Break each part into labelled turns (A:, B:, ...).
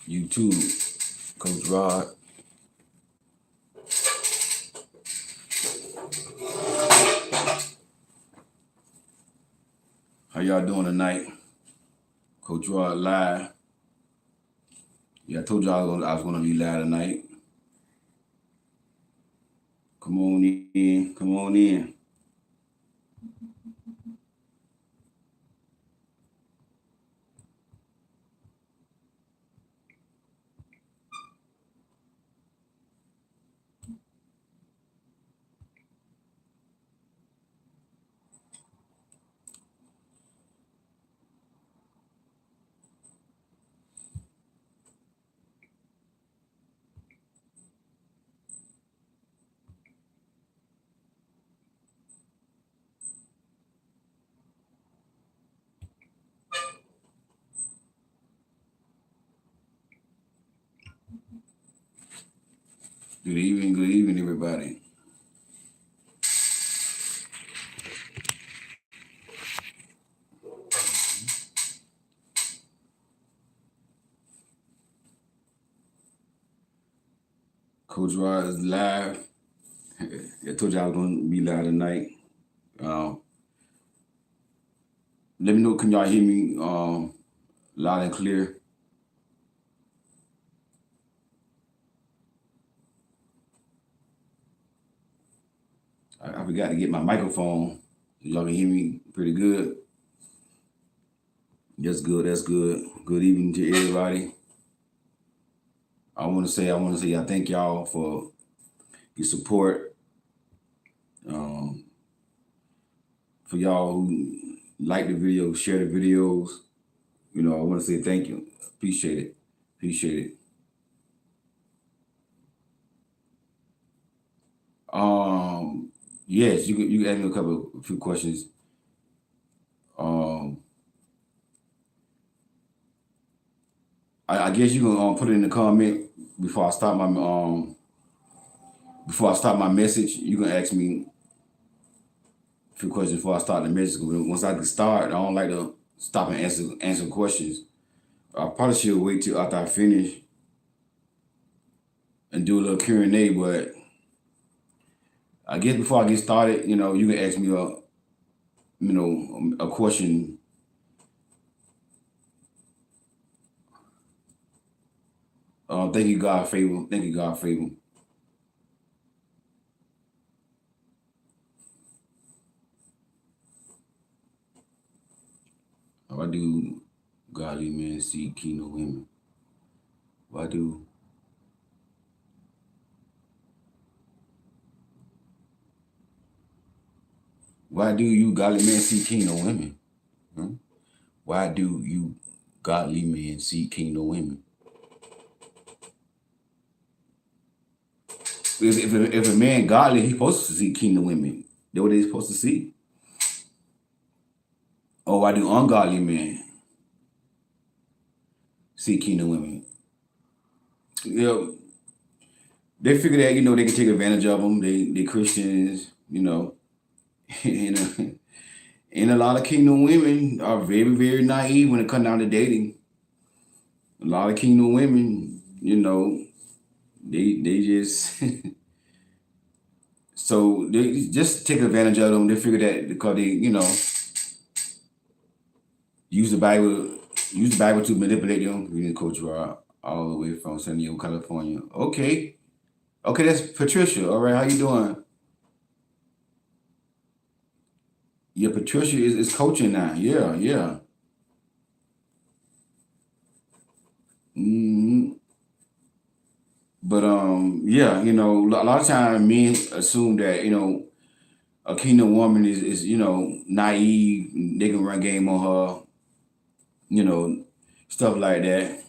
A: YouTube, Coach Rod. How y'all doing tonight? Coach Rod live. Yeah, I told y'all I was gonna be live tonight. Come on in, come on in. Good evening, everybody. Coach Rod is live. I told y'all I was gonna be live tonight. Let me know, can y'all hear me loud and clear? I forgot to get my microphone. Y'all can hear me pretty good. That's good. That's good. Good evening to everybody. I want to say I thank y'all for your support. For y'all who like the video, share the videos. I want to say thank you. Appreciate it. Appreciate it. Yes, you can ask me a few questions. I guess you can put it in the comment before I start my message. You can ask me a few questions before I start the message. Once I can start, I don't like to stop and answer questions. I probably should wait till after I finish and do a little Q&A, but I guess before I get started, you can ask me a question. Thank you, God favor. Thank you, God favor. Why do godly men seek kingdom women? Why do you godly men seek kingdom women? Why do you godly men seek kingdom women? If a man godly, he's supposed to see kingdom women. That's what they're supposed to see. Oh, why do ungodly men see kingdom women? They figure that they can take advantage of them. They Christians, and a lot of kingdom women are very, very naive when it comes down to dating. A lot of kingdom women, they just so they just take advantage of them. They figure that because they, use the Bible to manipulate them. Reading Coach Rod all the way from San Diego, California. Okay, that's Patricia. All right, how you doing? Yeah, Patricia is coaching now. Yeah. But yeah, a lot of times men assume that a kingdom woman is naive. They can run game on her. Stuff like that.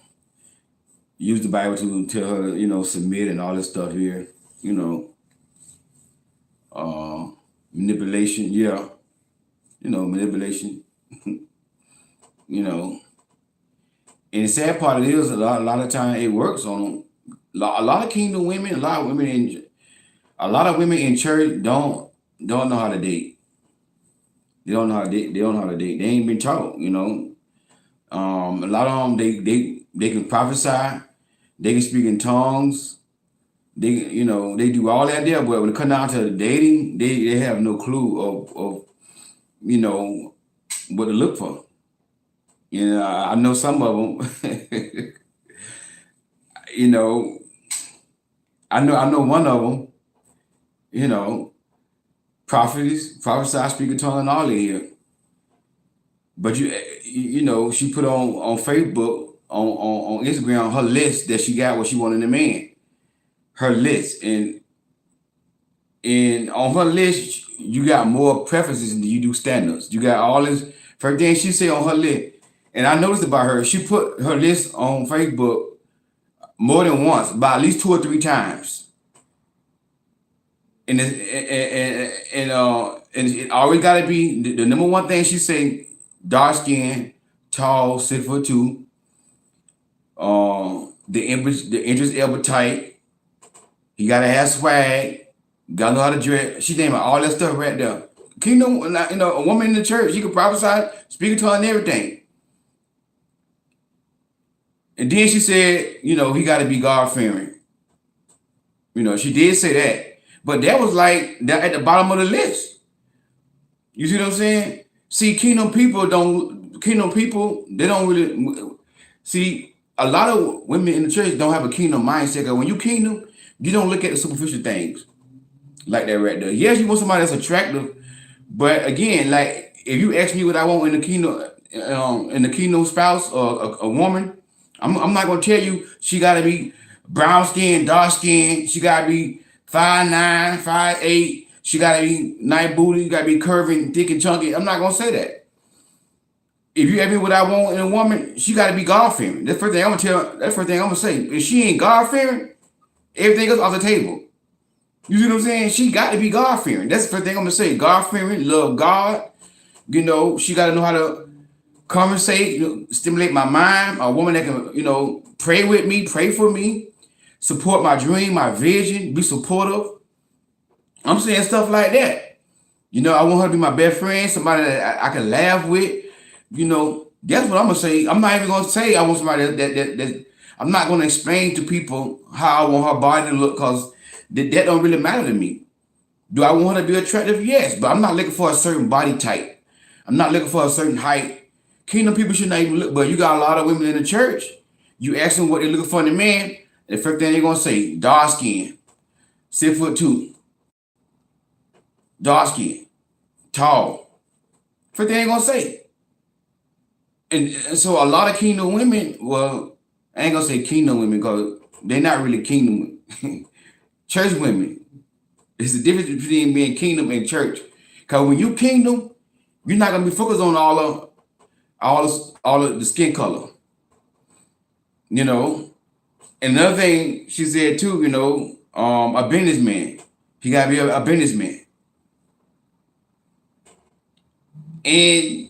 A: Use the Bible to tell her submit and all this stuff here. Manipulation. Yeah, manipulation. And the sad part is a lot of time it works on them. A lot of kingdom women, a lot of women in church don't know how to date. They don't know how to date. They ain't been taught. A lot of them they can prophesy, they can speak in tongues, they do all that there. But when it comes down to dating, they have no clue of what to look for. I know some of them. I know one of them. Prophesy, speak in tongues, and all that here. But she put on Facebook, on Instagram, her list that she got what she wanted in a man. Her list, and on her list, you got more preferences than you do standards. You got all this. First thing she said on her list, and I noticed about her, she put her list on Facebook more than once, about at least 2 or 3 times. And it always got to be the number one thing she say: dark skin, tall, 6'2". The interest elbow tight. You gotta have swag. Gotta know how to dress. She named all that stuff right there. Kingdom, a woman in the church, she could prophesy, speak to her, and everything. And then she said, he got to be God fearing. She did say that, but that was like that at the bottom of the list. You see what I'm saying? See, kingdom people, they don't really see. A lot of women in the church don't have a kingdom mindset. Cause when you kingdom, you don't look at the superficial things like that right there. Yes, you want somebody that's attractive, but again, like if you ask me what I want in the kingdom spouse or a woman, I'm not gonna tell you she gotta be brown skin, dark skin. She gotta be 5'9", 5'8". She gotta be nice booty. You gotta be curving, thick and chunky. I'm not gonna say that. If you ask me what I want in a woman, she gotta be God fearing. That's the first thing I'm gonna tell. That's the first thing I'm gonna say. If she ain't God fearing, everything else off the table. You see what I'm saying? She got to be God fearing. That's the first thing I'm gonna say. God fearing, love God. She got to know how to conversate, stimulate my mind. A woman that can, pray with me, pray for me, support my dream, my vision, be supportive. I'm saying stuff like that. I want her to be my best friend, somebody that I can laugh with. That's what I'm gonna say. I'm not even gonna say I want somebody that I'm not gonna explain to people how I want her body to look, because that don't really matter to me. Do I want her to be attractive? Yes, but I'm not looking for a certain body type. I'm not looking for a certain height. Kingdom people should not even look, but you got a lot of women in the church. You ask them what they're looking for in a man, the first thing they're gonna say, dark skin, 6'2", dark skin, tall. First thing they're gonna say. And so a lot of kingdom women, well, I ain't gonna say kingdom women because they're not really kingdom women. Church women. It's the difference between being kingdom and church. Because when you kingdom, you're not gonna be focused on all of the skin color. Another thing she said too, a businessman. He gotta be a businessman. And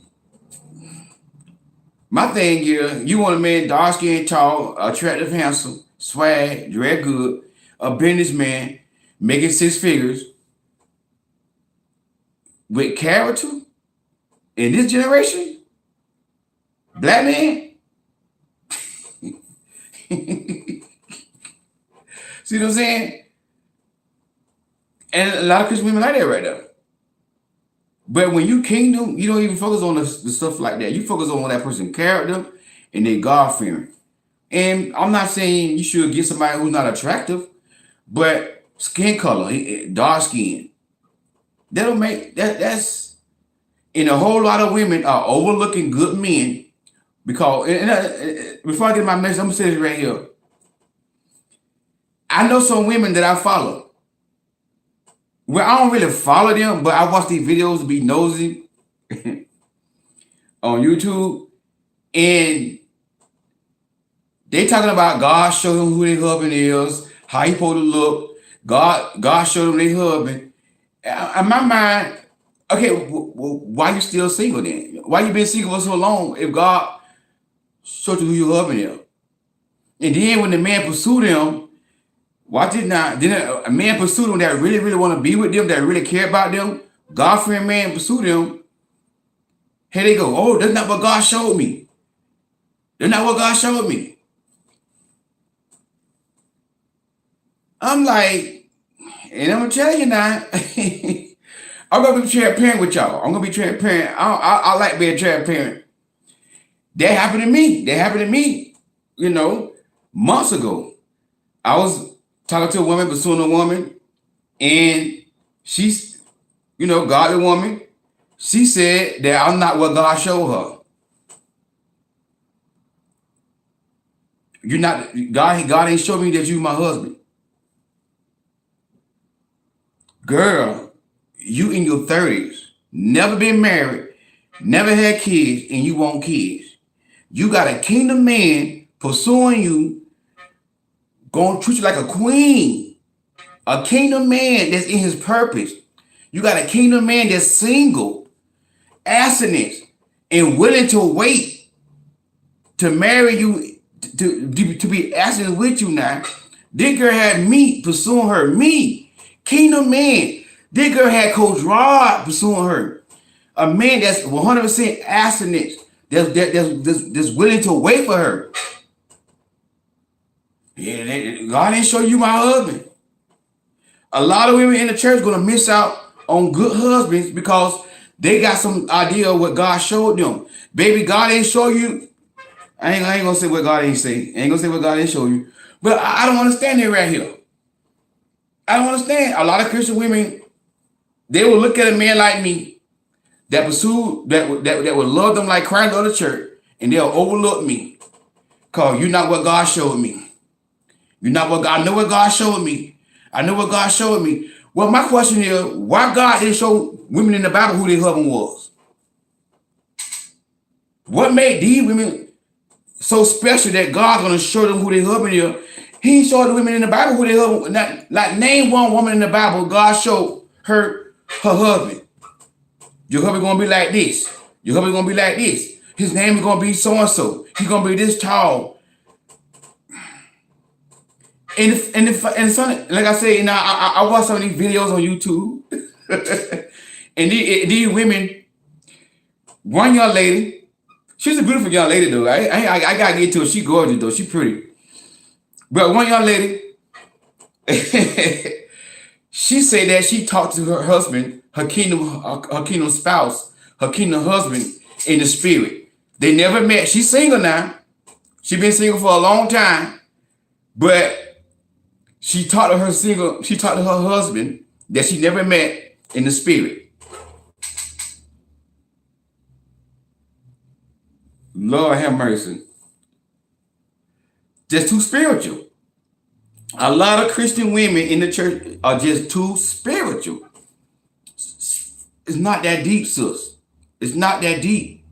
A: my thing here, you want a man dark skin, tall, attractive, handsome, swag, dress good, a businessman, making 6 figures, with character in this generation, black man. See what I'm saying? And a lot of Christian women like that right there. But when you kingdom, you don't even focus on the stuff like that. You focus on that person's character and their God fearing. And I'm not saying you should get somebody who's not attractive, but skin color, dark skin. That'll make that's and a whole lot of women are overlooking good men because before I get my message, I'm gonna say this right here. I know some women that I follow. Well, I don't really follow them, but I watch these videos to be nosy on YouTube, and they talking about God showed them who their husband is, how he supposed to look. God showed them their husband. In my mind, okay, why you still single then? Why you been single for so long if God showed you who your husband is? And then when the man pursued them, watch it now. Then a man pursue them that really, really want to be with them, that really care about them. God-fearing man pursue them. Here they go. Oh, that's not what God showed me. They're not what God showed me. I'm like, and I'm gonna tell you now, I'm gonna be transparent with y'all. I'm gonna be transparent. I like being transparent. That happened to me. That happened to me, months ago. I was talking to a woman, pursuing a woman, and she's, godly woman. She said that I'm not what God showed her. You're not, God ain't showed me that you my husband. Girl, you in your 30s, never been married, never had kids, and you want kids. You got a kingdom man pursuing you, going to treat you like a queen. A kingdom man that's in his purpose. You got a kingdom man that's single, abstinent, and willing to wait to marry you, to be abstinent with you now. This girl had me pursuing her. Me, kingdom man. This girl had Coach Rod pursuing her. A man that's 100% abstinent, that's willing to wait for her. Yeah, God ain't show you my husband. A lot of women in the church gonna miss out on good husbands because they got some idea of what God showed them. Baby, God ain't show you. I ain't gonna say what God ain't say. I ain't gonna say what God ain't show you. But I don't understand it right here. I don't understand. A lot of Christian women, they will look at a man like me that pursue that would love them like Christ loved the church, and they'll overlook me. Cause you're not what God showed me. You're not what God. I know what God showed me. I know what God showed me. Well, my question is, why God didn't show women in the Bible who their husband was? What made these women so special that God's gonna show them who their husband is? He showed the women in the Bible who their husband. Like name one woman in the Bible God showed her husband. Your husband gonna be like this. Your husband gonna be like this. His name is gonna be so and so. He's gonna be this tall. And some, like I said, I watch some of these videos on YouTube, and these women, one young lady, she's a beautiful young lady though. I gotta get to her. She gorgeous though. She pretty. But one young lady, she said that she talked to her husband, her kingdom spouse, her kingdom husband in the spirit. They never met. She's single now. She's been single for a long time, but she talked to her husband that she never met in the spirit. Lord have mercy. Just too spiritual. A lot of Christian women in the church are just too spiritual. It's not that deep, sis. It's not that deep.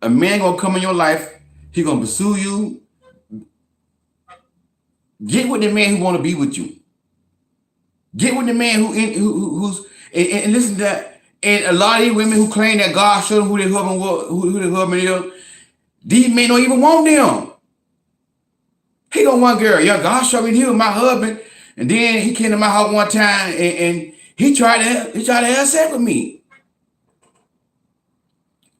A: A man gonna come in your life, he gonna pursue you. Get with the man who want to be with you. Get with the man who's and listen to that. And a lot of these women who claim that God showed them who their husband was, who their husband is, these men don't even want them. He don't want girl. Yeah, God showed me he was my husband, and then he came to my house one time and he tried to have sex with me.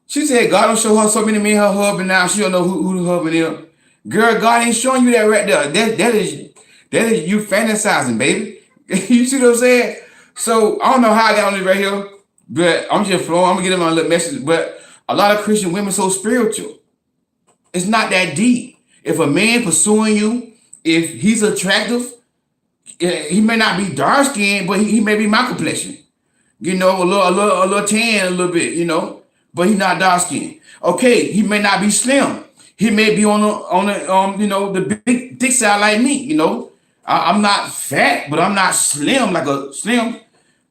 A: She said God don't show her so many men her husband now. She don't know who the husband is. Girl, God ain't showing you that right there. That is you fantasizing, baby. You see what I'm saying? So I don't know how I got on this right here, but I'm just flowing. I'm gonna get them on a little message. But a lot of Christian women so spiritual. It's not that deep. If a man pursuing you, if he's attractive, he may not be dark skinned, but he may be my complexion. A little tan, a little bit, but he's not dark skinned. Okay, he may not be slim. He may be on the big thick side like me, I'm not fat, but I'm not slim like a slim.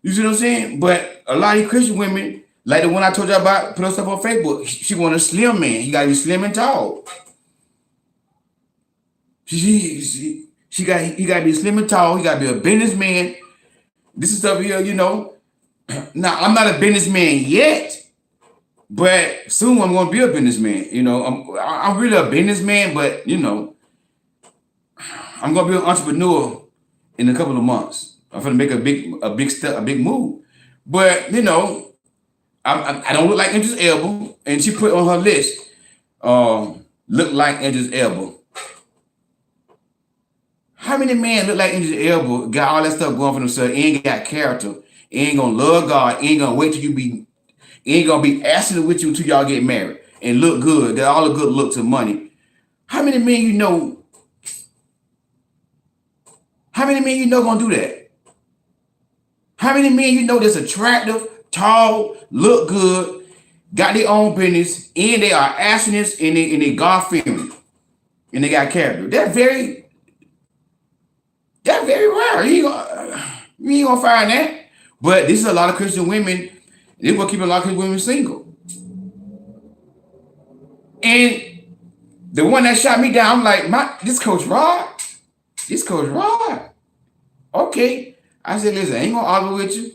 A: You see what I'm saying? But a lot of these Christian women, like the one I told you about, put her stuff on Facebook, she want a slim man. He gotta be slim and tall. He gotta be slim and tall. He gotta be a businessman. This is stuff here, Now I'm not a businessman yet. But soon I'm going to be a businessman. I'm really a businessman, but I'm going to be an entrepreneur in a couple of months. I'm going to make a big step, a big move. But I don't look like Idris Elba, and she put on her list. look like Idris Elba? How many men look like Idris Elba, got all that stuff going for themselves, ain't got character, ain't gonna love God, ain't gonna wait till you be, ain't gonna be asking with you until y'all get married and look good, got all the good looks and money? How many men you know? How many men you know gonna do that? How many men you know that's attractive, tall, look good, got their own business, and they are abstinence and they God fearing and they got character? That's very rare. You ain't gonna find that. But this is a lot of Christian women. This will keep a lot of Christian women single. And the one that shot me down, I'm like, this Coach Rod. Okay. I said, listen, I ain't gonna argue with you.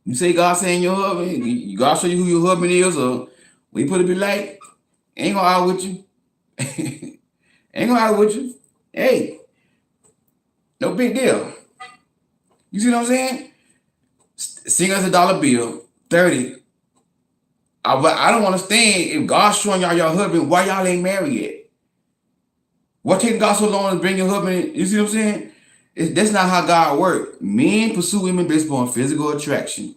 A: You say God saying your husband, God show you who your husband is, or we put it be like, ain't gonna argue with you. Ain't gonna argue with you. Hey, no big deal. You see what I'm saying? Sing us $1 bill, 30. I don't understand if God's showing y'all your husband, why y'all ain't married yet? What taking God so long to bring your husband in? You see what I'm saying? That's not how God works. Men pursue women based upon physical attraction.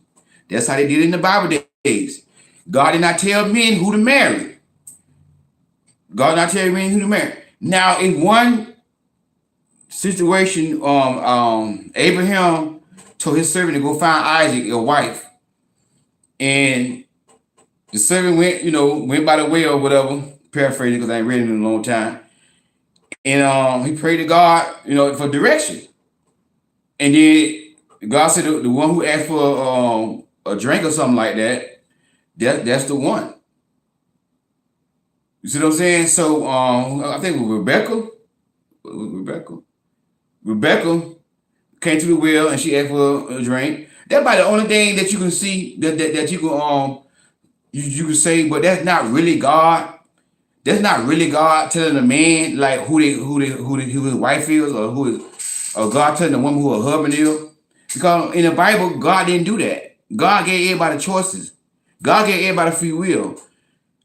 A: That's how they did it in the Bible days. God did not tell men who to marry. Now, in one situation, Abraham told his servant to go find Isaac, a wife. And the servant went by the way or whatever, paraphrasing because I ain't read it in a long time. And he prayed to God, for direction. And then God said the one who asked for a drink or something like that's the one. You see what I'm saying? So I think it was Rebecca came to the well and she asked for a drink. That's about the only thing that you can see that you can you can say, but that's not really God. That's not really God telling a man like who his wife is, or God telling the woman who her husband is. Because in the Bible, God didn't do that. God gave everybody choices. God gave everybody free will.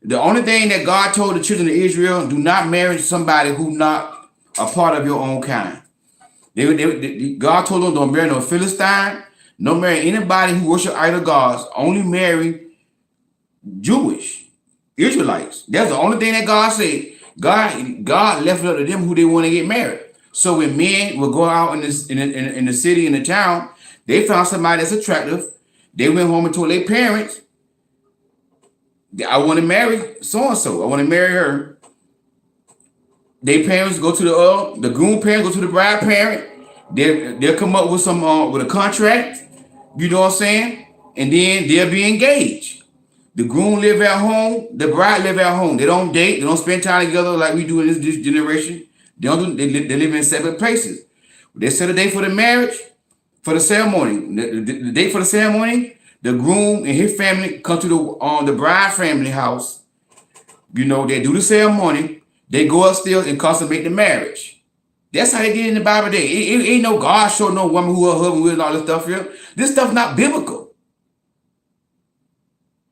A: The only thing that God told the children of Israel, do not marry somebody who not a part of your own kind. God told them, don't marry no Philistine, don't marry anybody who worship idol gods, only marry Jewish Israelites. That's the only thing that God said. God left it up to them who they want to get married. So when men would go out in the city, in the town, they found somebody that's attractive. They went home and told their parents, I want to marry so-and-so. I want to marry her. Their parents go to the groom parents, go to the bride parent. They'll come up with with a contract. You know what I'm saying? And then they'll be engaged. The groom live at home. The bride live at home. They don't date. They don't spend time together like we do in this generation. They live in separate places. They set a date for the marriage, for the ceremony. The date for the ceremony, the groom and his family come to the bride family house. They do the ceremony. They go upstairs and consummate the marriage. That's how they did in the Bible day. It ain't no God show no woman who her husband with and all this stuff here. This stuff not biblical.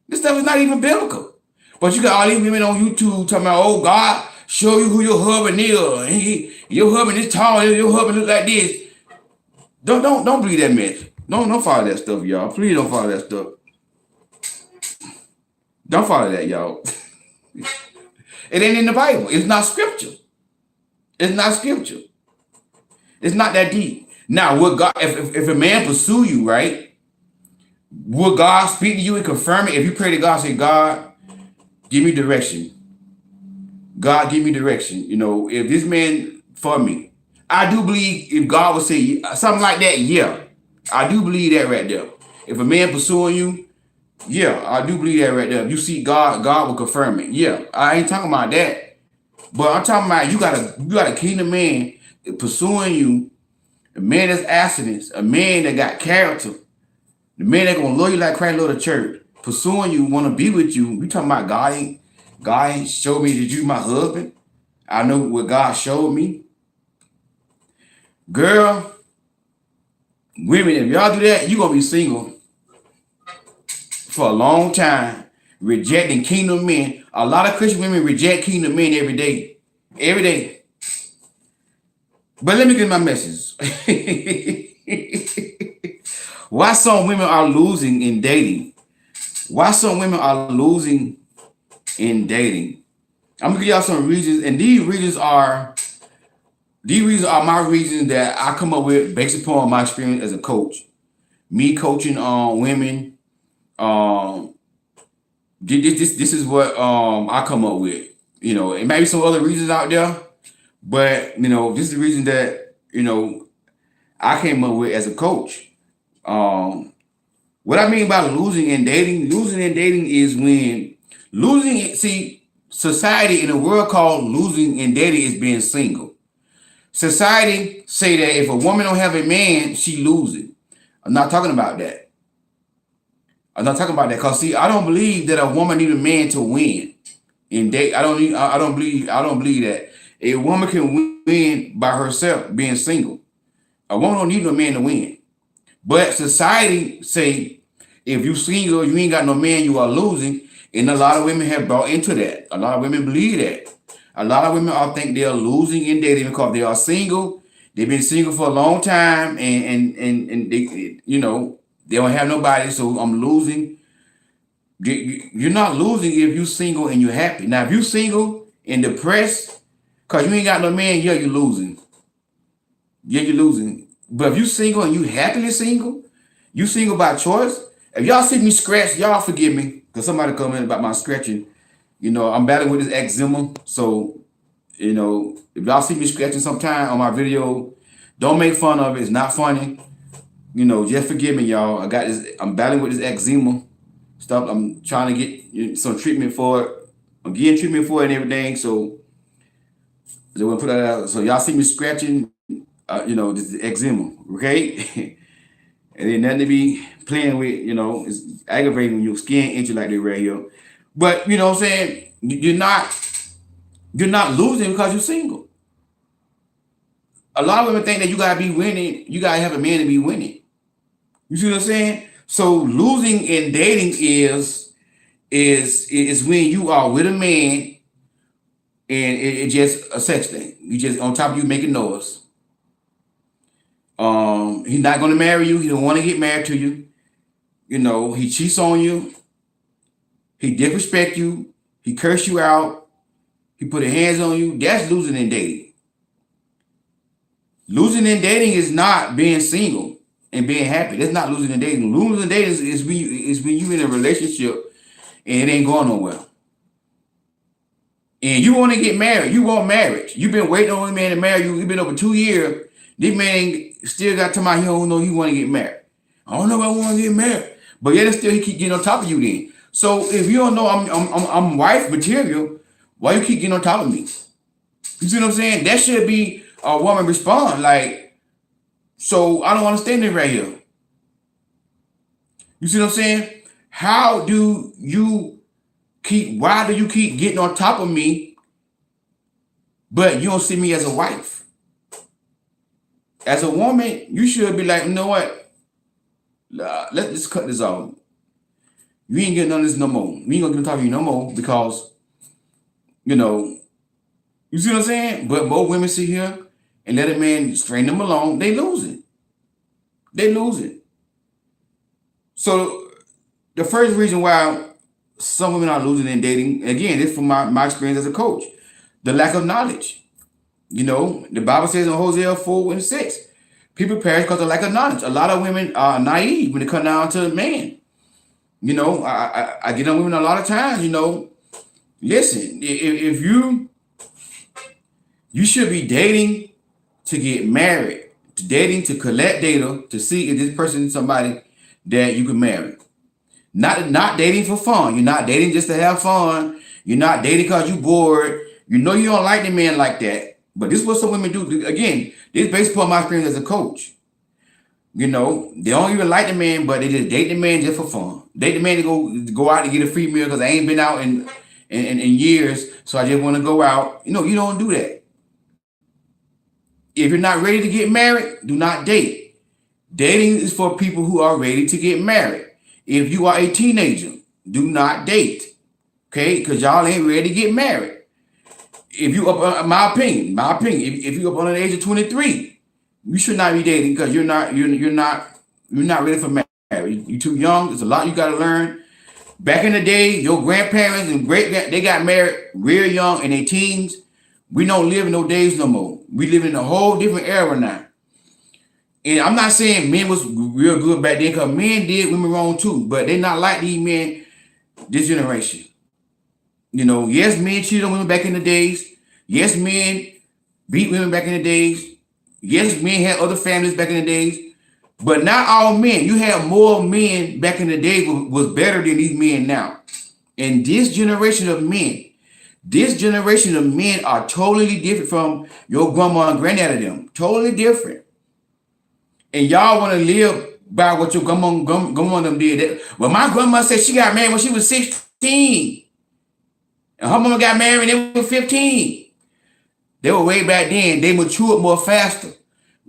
A: This stuff is not even biblical. But you got all these women on YouTube talking about, oh, God, show you who your husband is. Your husband is tall. Your husband look like this. Don't believe that mess. Don't follow that stuff, y'all. Please don't follow that stuff. Don't follow that, y'all. It ain't in the Bible. It's not scripture. It's not scripture. It's not that deep. Now, would God, if a man pursue you, right? Will God speak to you and confirm it? If you pray to God, say, God, give me direction. God, give me direction. If this man for me, I do believe if God would say something like that, yeah, I do believe that right there. If a man pursuing you, yeah, I do believe that right there. If you see God, God will confirm it. Yeah, I ain't talking about that. But I'm talking about you got a kingdom man pursuing you, a man that's abstinence, a man that got character. The man that gonna love you like Christ loved the church, pursuing you, want to be with you. We talking about God ain't showed me that you my husband. I know what God showed me. Girl, women, if y'all do that, you gonna be single for a long time. rejecting kingdom men. A lot of Christian women reject kingdom men every day. Every day. But let me get my message. Why some women are losing in dating? Why some women are losing in dating? I'm gonna give y'all some reasons, and these reasons are my reasons that I come up with based upon my experience as a coach. Me coaching women. This is what I come up with. You know, it may be some other reasons out there, but you know, this is the reason that I came up with as a coach. What I mean by losing in dating is when society in a world called losing in dating is being single. Society say that if a woman don't have a man, she losing. I'm not talking about that. Cause see, I don't believe that a woman need a man to win in date. I don't believe that a woman can win by herself being single. A woman don't need no man to win. But society say if you single, you ain't got no man, you are losing. And a lot of women have bought into that. A lot of women believe that. A lot of women think they are losing in dating because they are single. They've been single for a long time, and they they don't have nobody, so I'm losing. You're not losing if you're single and you're happy. Now, if you're single and depressed because you ain't got no man, yeah, you're losing. Yeah, you're losing. But if you're single and you happily single, you single by choice. If y'all see me scratch, y'all forgive me because somebody commented about my scratching. I'm battling with this eczema, so if y'all see me scratching sometime on my video, don't make fun of it. It's not funny. Just forgive me, y'all. I'm battling with this eczema stuff. I'm trying to get some treatment for it. I'm getting treatment for it and everything. So they want to put that out. So y'all see me scratching, this is eczema, okay? And ain't nothing to be playing with. It's aggravating when your skin itchy like that right here. But you know what I'm saying? You're not losing because you're single. A lot of women think that you gotta be winning. You gotta have a man to be winning. You see what I'm saying? So losing in dating is when you are with a man and it's just a sex thing. You just on top of you making noise. He's not gonna marry you. He don't want to get married to you. He cheats on you. He disrespect you. He curse you out. He put his hands on you. That's losing in dating. Losing in dating is not being single and being happy. That's not losing in dating. Losing in dating is when you in a relationship and it ain't going nowhere. And you want to get married. You want marriage. You've been waiting on a man to marry you. You've been over 2 years. This man still got to my he don't know you want to get married. I don't know if I want to get married. But yet still he keep getting on top of you then. So if you don't know I'm wife material, why you keep getting on top of me? You see what I'm saying? That should be a woman respond like, so I don't understand it right here. You see what I'm saying? Why do you keep getting on top of me, but you don't see me as a wife? As a woman, you should be like, you know what? Let's cut this off. You ain't getting none of this no more. We ain't gonna get on top of you no more because, you see what I'm saying? But both women sit here and let a man string them along. They lose it. So the first reason why some women are losing in dating, again, this is from my experience as a coach, the lack of knowledge. The Bible says in Hosea 4:6, people perish because of lack of knowledge. A lot of women are naive when it comes down to man. I get on women a lot of times, listen, if you should be dating to get married, dating to collect data to see if this person is somebody that you can marry. Not dating for fun. You're not dating just to have fun. You're not dating because you're bored. You don't like the man like that. But this is what some women do. Again, this is based upon my experience as a coach. They don't even like the man, but they just date the man just for fun. Date the man to go out to get a free meal because I ain't been out in years, so I just want to go out. You don't do that. If you're not ready to get married, do not date. Dating is for people who are ready to get married. If you are a teenager, do not date. Okay, because y'all ain't ready to get married. If you up, if you up on the age of 23, you should not be dating because you're not ready for marriage. You're too young. There's a lot you got to learn. Back in the day, your grandparents and they got married real young in their teens. We don't live in those days no more. We live in a whole different era now. And I'm not saying men was real good back then because men did women wrong too, but they're not like these men this generation. You know, yes, men cheated on women back in the days. Yes, men beat women back in the days. Yes, men had other families back in the days. But not all men. You had more men back in the day was better than these men now. And this generation of men are totally different from your grandma and granddaddy them. Totally different. And y'all want to live by what your grandma them did. Well, my grandma said she got married when she was 16. And her mama got married when they were 15. They were way back then. They matured more faster.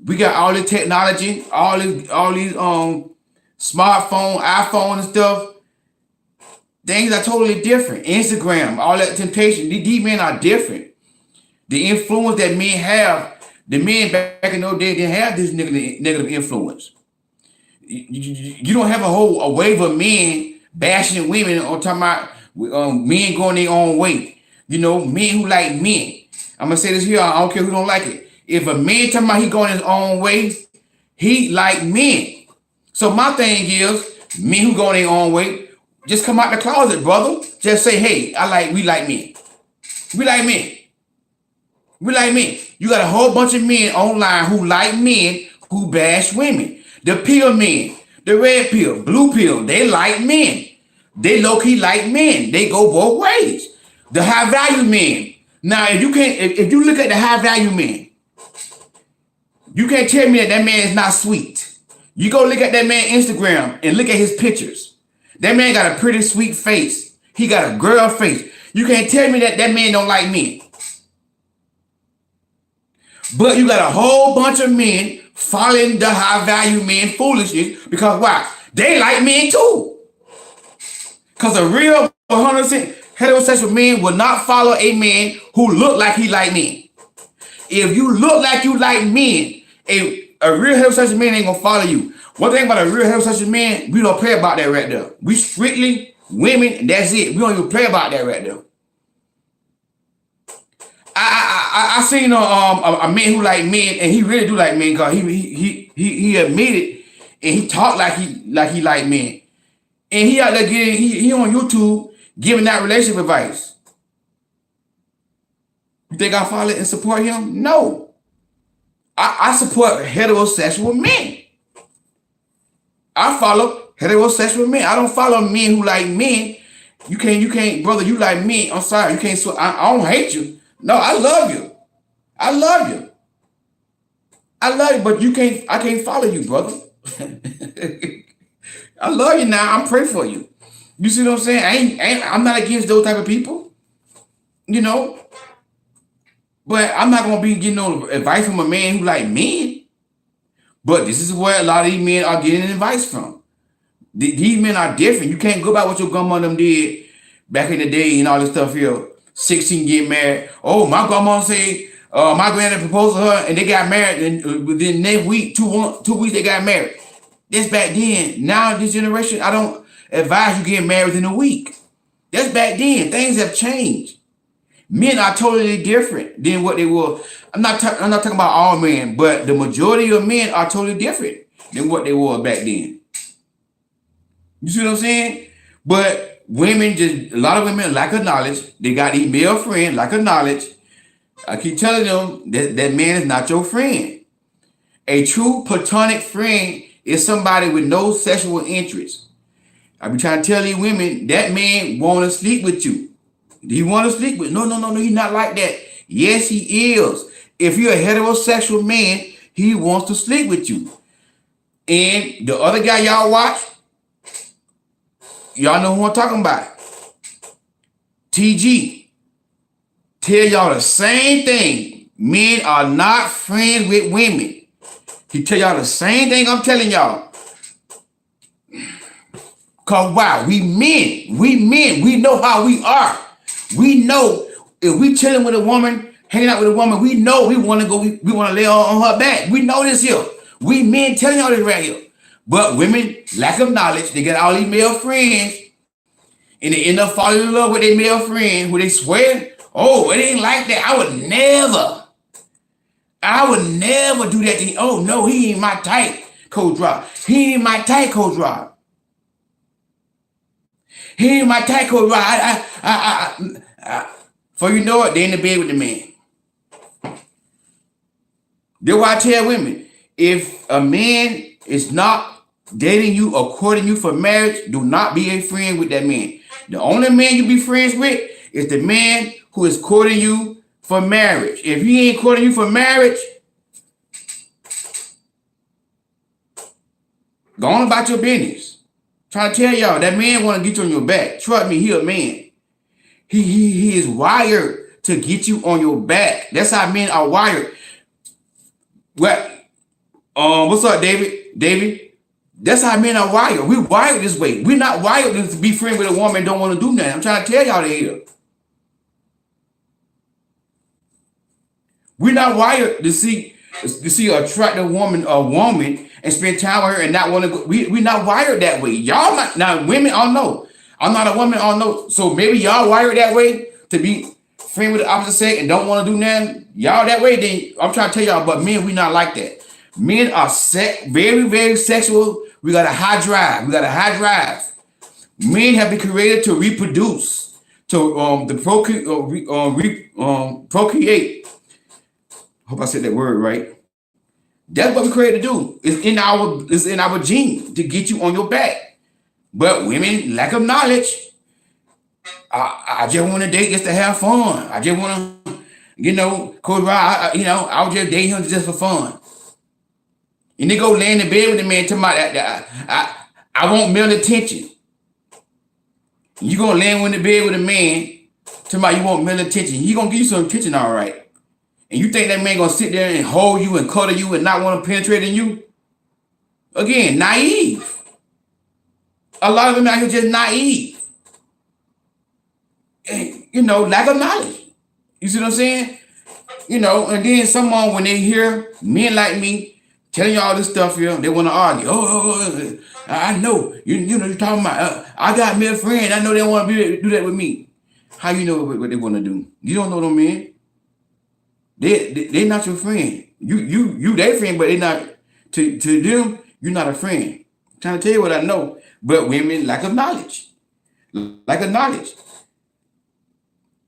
A: We got all this technology, all these smartphone, iPhone and stuff. Things are totally different. Instagram, all that temptation. These men are different. The influence that men have, the men back in those days didn't have this negative influence. You don't have a wave of men bashing women or talking about men going their own way. You know, men who like men. I'm gonna say this here. I don't care who don't like it. If a man talking about he going his own way, he like men. So my thing is, men who go their own way, just come out the closet, brother. Just say, hey, we like men. We like men. We like men. You got a whole bunch of men online who like men who bash women. The pill men, the red pill, blue pill, they like men. They low-key like men. They go both ways. The high value men. Now, if you look at the high value men, you can't tell me that man is not sweet. You go look at that man Instagram and look at his pictures. That man got a pretty sweet face. He got a girl face. You can't tell me that man don't like men. But you got a whole bunch of men following the high value men foolishness because why? They like men too. Because a real 100% heterosexual man will not follow a man who look like he like men. If you look like you like men, a real heterosexual man ain't gonna follow you. One thing about a real heterosexual man, we don't play about that right there. We strictly women, and that's it. We don't even play about that right there. I seen a man who like men, and he really do like men because he admitted and he talked like he like men. And he out there he on YouTube giving that relationship advice. You think I follow and support him? No. I support heterosexual men. I follow heterosexual men. I don't follow men who like men. You can't, brother, you like me. I'm sorry, you can't, I don't hate you. No, I love you. I love you. I love you, but I can't follow you, brother. I love you now. I'm praying for you. You see what I'm saying? I'm not against those type of people. You know? But I'm not gonna be getting no advice from a man who like men. But this is where a lot of these men are getting advice from. These men are different. You can't go by what your grandma them did back in the day and all this stuff here. 16 get married. Oh, my grandma say my granddad proposed to her and they got married, and within next week, 2 weeks they got married. That's back then. Now this generation, I don't advise you getting married in a week. That's back then. Things have changed. Men are totally different than what they were. I'm not talking about all men, but the majority of men are totally different than what they were back then. You see what I'm saying? But women, a lot of women lack of knowledge. They got these male friends, lack of knowledge. I keep telling them that man is not your friend. A true platonic friend is somebody with no sexual interest. I be trying to tell these women that man want to sleep with you. He want to sleep with you. No, he's not like that. Yes, he is. If you're a heterosexual man, he wants to sleep with you. And the other guy y'all watch, y'all know who I'm talking about. TG. Tell y'all the same thing. Men are not friends with women. He tell y'all the same thing I'm telling y'all. Cause wow, we men, we know how we are. We know if we chilling with a woman, hanging out with a woman, we know we want to go, we want to lay on her back. We know this here. We men telling y'all this right here. But women, lack of knowledge, they get all these male friends, and they end up falling in love with their male friend who they swear, oh, it ain't like that. I would never do that to him. Oh no, he ain't my type, Coach Rob. He ain't my type, Coach Rob. He ain't my type, Coach Rob. For you know it, they in the bed with the man. That's why I tell women, if a man is not dating you or courting you for marriage, do not be a friend with that man. The only man you be friends with is the man who is courting you for marriage. If he ain't courting you for marriage, go on about your business. Trying to tell y'all, that man want to get you on your back. Trust me, he a man. He is wired to get you on your back. That's how men are wired. What? What's up, David? David? That's how men are wired. We wired this way. We're not wired to be friends with a woman and don't want to do nothing. I'm trying to tell y'all that here. We're not wired to see an attractive woman or woman and spend time with her and not want to go. We're not wired that way. Y'all not, now women, I don't know. I'm not a woman, I don't know. So maybe y'all wired that way to be friend with the opposite sex and don't want to do nothing. Y'all that way, then I'm trying to tell y'all, but men, we not like that. Men are very, very sexual. We got a high drive. Men have been created to reproduce, to procreate. Hope I said that word right. That's what we created to do. It's in our gene to get you on your back. But women, lack of knowledge. I just want to date just to have fun. I just want to, Coach Rod, I was just dating him just for fun. And they go lay in the bed with the man talking about that. I want male attention. You gonna lay in the bed with a man talking about you want male attention. He gonna give you some attention, all right. And you think that man gonna sit there and hold you and cuddle you and not want to penetrate in you? Again, naive. A lot of women out here just naive. And, lack of knowledge. You see what I'm saying? And then someone, when they hear men like me telling you all this stuff here, they want to argue. Oh, I know. You're talking about, I got male friends. I know they want to do that with me. How you know what they want to do? You don't know them men. They not your friend. You their friend, but they not, to them, you're not a friend. I'm trying to tell you what I know. But women, lack of knowledge.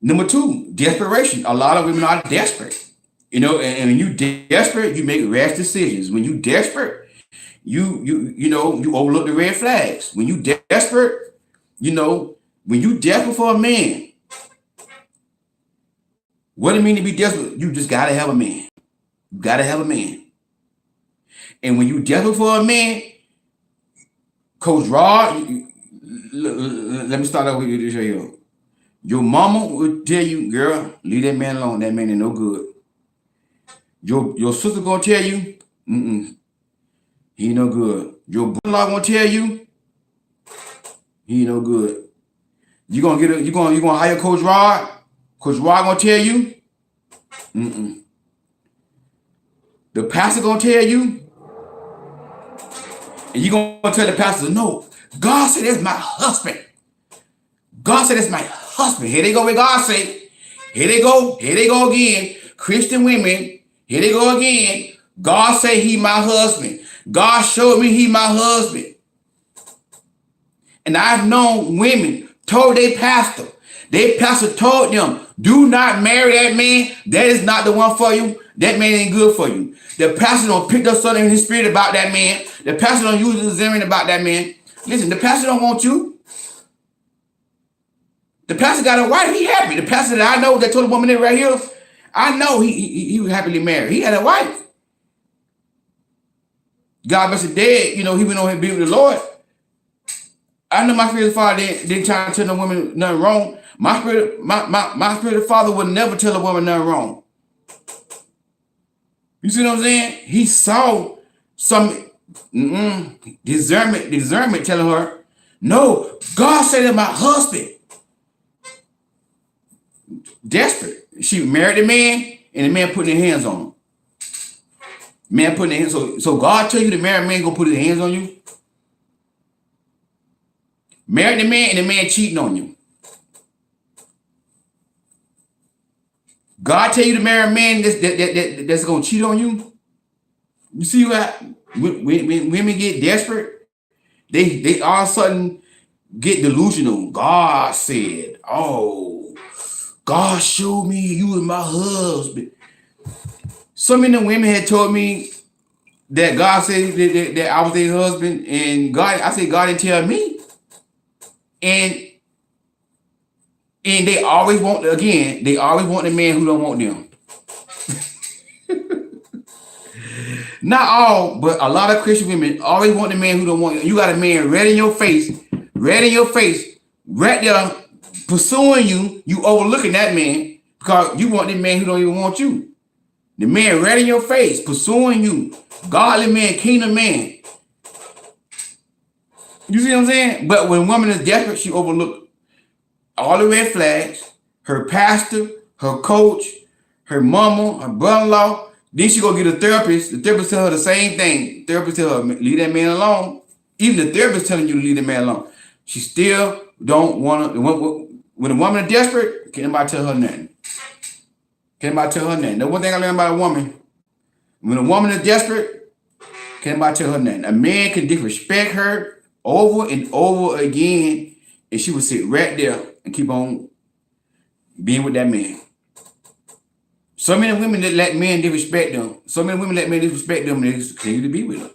A: Number 2, desperation. A lot of women are desperate. And when you desperate, you make rash decisions. When you desperate, you overlook the red flags. When you desperate, when you desperate for a man, what do it mean to be desperate? You just gotta have a man. You gotta have a man. And when you desperate for a man, Coach Rod, let me start out with you this here. Your mama will tell you, girl, leave that man alone. That man ain't no good. Your sister gonna tell you, he ain't no good. Your brother-in-law gonna tell you, he ain't no good. You gonna hire Coach Rod? Coach Rod gonna tell you, The pastor gonna tell you, and you gonna tell the pastor, no, God said that's my husband. God said that's my husband. Here they go with God say. Here they go again. Christian women, here they go again. God say he my husband. God showed me he my husband. And I've known women told their pastor told them, do not marry that man. That is not the one for you. That man ain't good for you. The pastor don't pick up something in his spirit about that man. The pastor don't use discernment about that man. Listen, the pastor don't want you. The pastor got a wife. He happy. The pastor that I know that told the woman that right here, I know he was happily married. He had a wife. God bless the dead. He went on and be with the Lord. I know my spiritual father didn't try to tell no woman nothing wrong. My spiritual father would never tell a woman nothing wrong. You see what I'm saying? He saw some discernment telling her, No, God said that my husband. Desperate. She married the man, and the man putting their hands on him. Man putting their hands. So God tell you the married man gonna put his hands on you. Married the man, and the man cheating on you. God tell you to marry a man that's gonna cheat on you. You see what when women get desperate, they all of a sudden get delusional. God said, "Oh, God showed me you and my husband." So many women had told me that God said that I was their husband, and I said God didn't tell me, and they always want the man who don't want them. Not all, but a lot of Christian women always want the man who don't want you. You got a man right in your face, right there pursuing you. You overlooking that man because you want the man who don't even want you. The man right in your face, pursuing you. Godly man, kingdom man. You see what I'm saying? But when a woman is desperate, she overlook all the red flags, her pastor, her coach, her mama, her brother-in-law. Then she go get a therapist. The therapist tell her the same thing. The therapist tell her, leave that man alone. Even the therapist telling you to leave the man alone. She still don't want to. When a woman is desperate, can't nobody tell her nothing. Can't nobody tell her nothing. The one thing I learned about a woman, when a woman is desperate, can't nobody tell her nothing. A man can disrespect her over and over again, and she would sit right there and keep on being with that man. So many women that let men disrespect them. So many women let men disrespect them and they continue to be with them.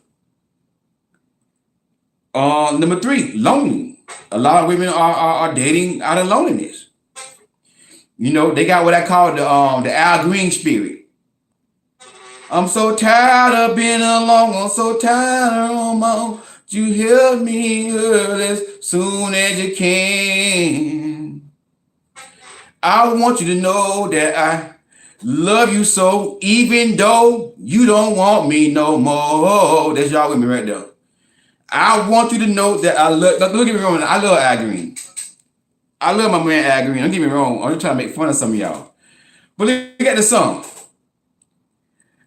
A: Number 3, lonely. A lot of women are dating out of loneliness. You know, they got what I call the Al Green spirit. I'm so tired of being alone. I'm so tired of my own. You help me as soon as you can. I want you to know that I love you so, even though you don't want me no more. That's y'all with me right there. I want you to know that I love. Don't get me wrong. I love Al Green. I love my man Al Green. Don't get me wrong. I'm just trying to make fun of some of y'all. But look at the song.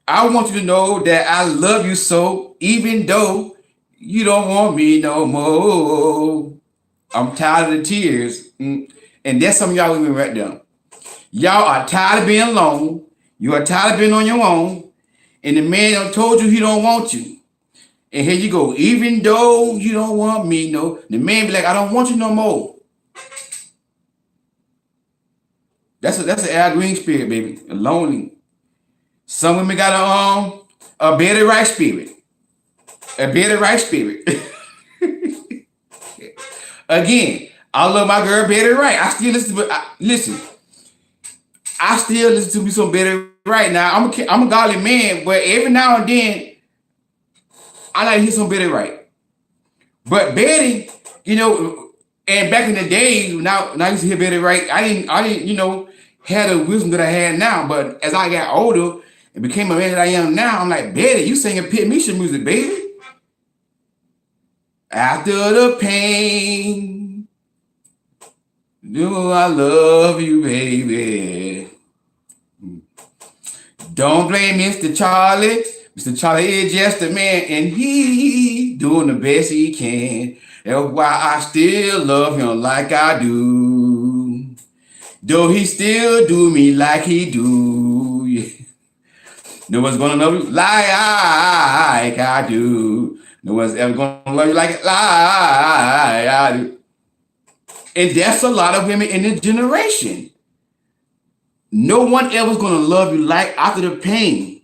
A: I want you to know that I love you so, even though you don't want me no more. I'm tired of the tears. And that's some of y'all with me right there. Y'all are tired of being alone. You are tired of being on your own. And the man done told you he don't want you. And here you go. Even though you don't want me, no. The man be like, I don't want you no more. That's an Al Green spirit, baby. Lonely. Some women got a Betty Wright spirit. A Betty Wright spirit. Again, I love my girl Betty Wright. I still listen. I still listen to me some Betty Wright now. I'm a godly man, but every now and then I like to hear some Betty Wright. But Betty, you know, and back in the days, now I used to hear Betty Wright. I didn't, you know, have the wisdom that I had now. But as I got older and became a man that I am now, I'm like, Betty, you singing Pit Misha music, baby. After the pain, do I love you, baby? Don't blame Mr. Charlie. Mr. Charlie is just a man, and he doing the best he can. That's why I still love him like I do. Though he still do me like he do. Yeah. No one's gonna love you like I do. No one's ever gonna love you like I do. And that's a lot of women in this generation. No one ever's gonna love you like after the pain.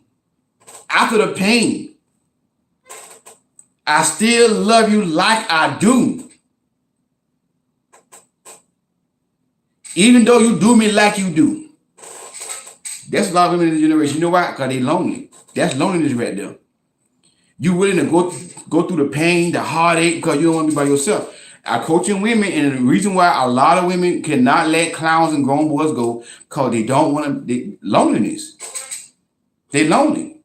A: After the pain. I still love you like I do. Even though you do me like you do. That's a lot of women in this generation. You know why? Because they lonely. That's loneliness right there. You willing to go through the pain, the heartache, because you don't want to be by yourself. I coaching women, and the reason why a lot of women cannot let clowns and grown boys go, because they don't want to, loneliness. They lonely.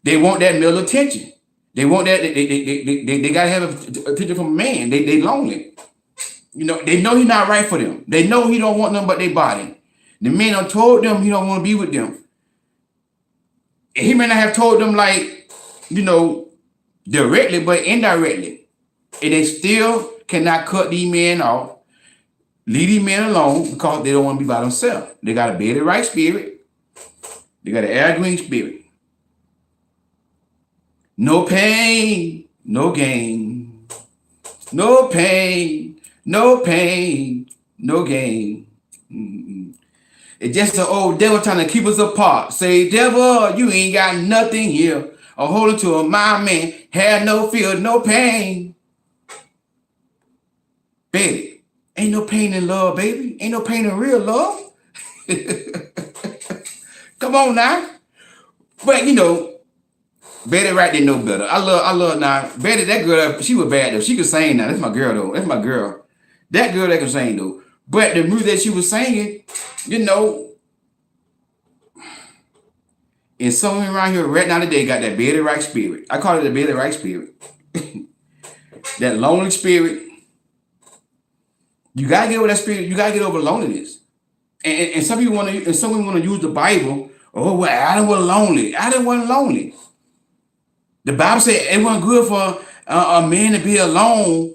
A: They want that male attention. They want that. They gotta have a picture from a man. They lonely. You know, they know he's not right for them. They know he don't want nothing but their body. The man done told them he don't want to be with them. And he may not have told them like, you know, directly, but indirectly. And they still cannot cut these men off, leave these men alone because they don't want to be by themselves. They got a bearded right spirit. They got an air green spirit. No pain, no gain. No pain, no pain, no gain. Mm-mm. It's just the old devil trying to keep us apart. Say, devil, you ain't got nothing here. Or hold it to a my man. Had no fear, no pain. Baby, ain't no pain in love, baby. Ain't no pain in real love. Come on now. But you know, Betty Wright didn't know better. I love now. Betty, that girl, she was bad though. She could sing now. That's my girl though. That's my girl. That girl that can sing though. But the music that she was singing, you know, and someone around here right now today got that Betty Wright spirit. I call it the Betty Wright spirit. That lonely spirit. You gotta get over that spirit. You gotta get over loneliness. And some people want to. And some people want to use the Bible. Oh well, Adam was lonely. Adam wasn't lonely. The Bible said it wasn't good for a man to be alone.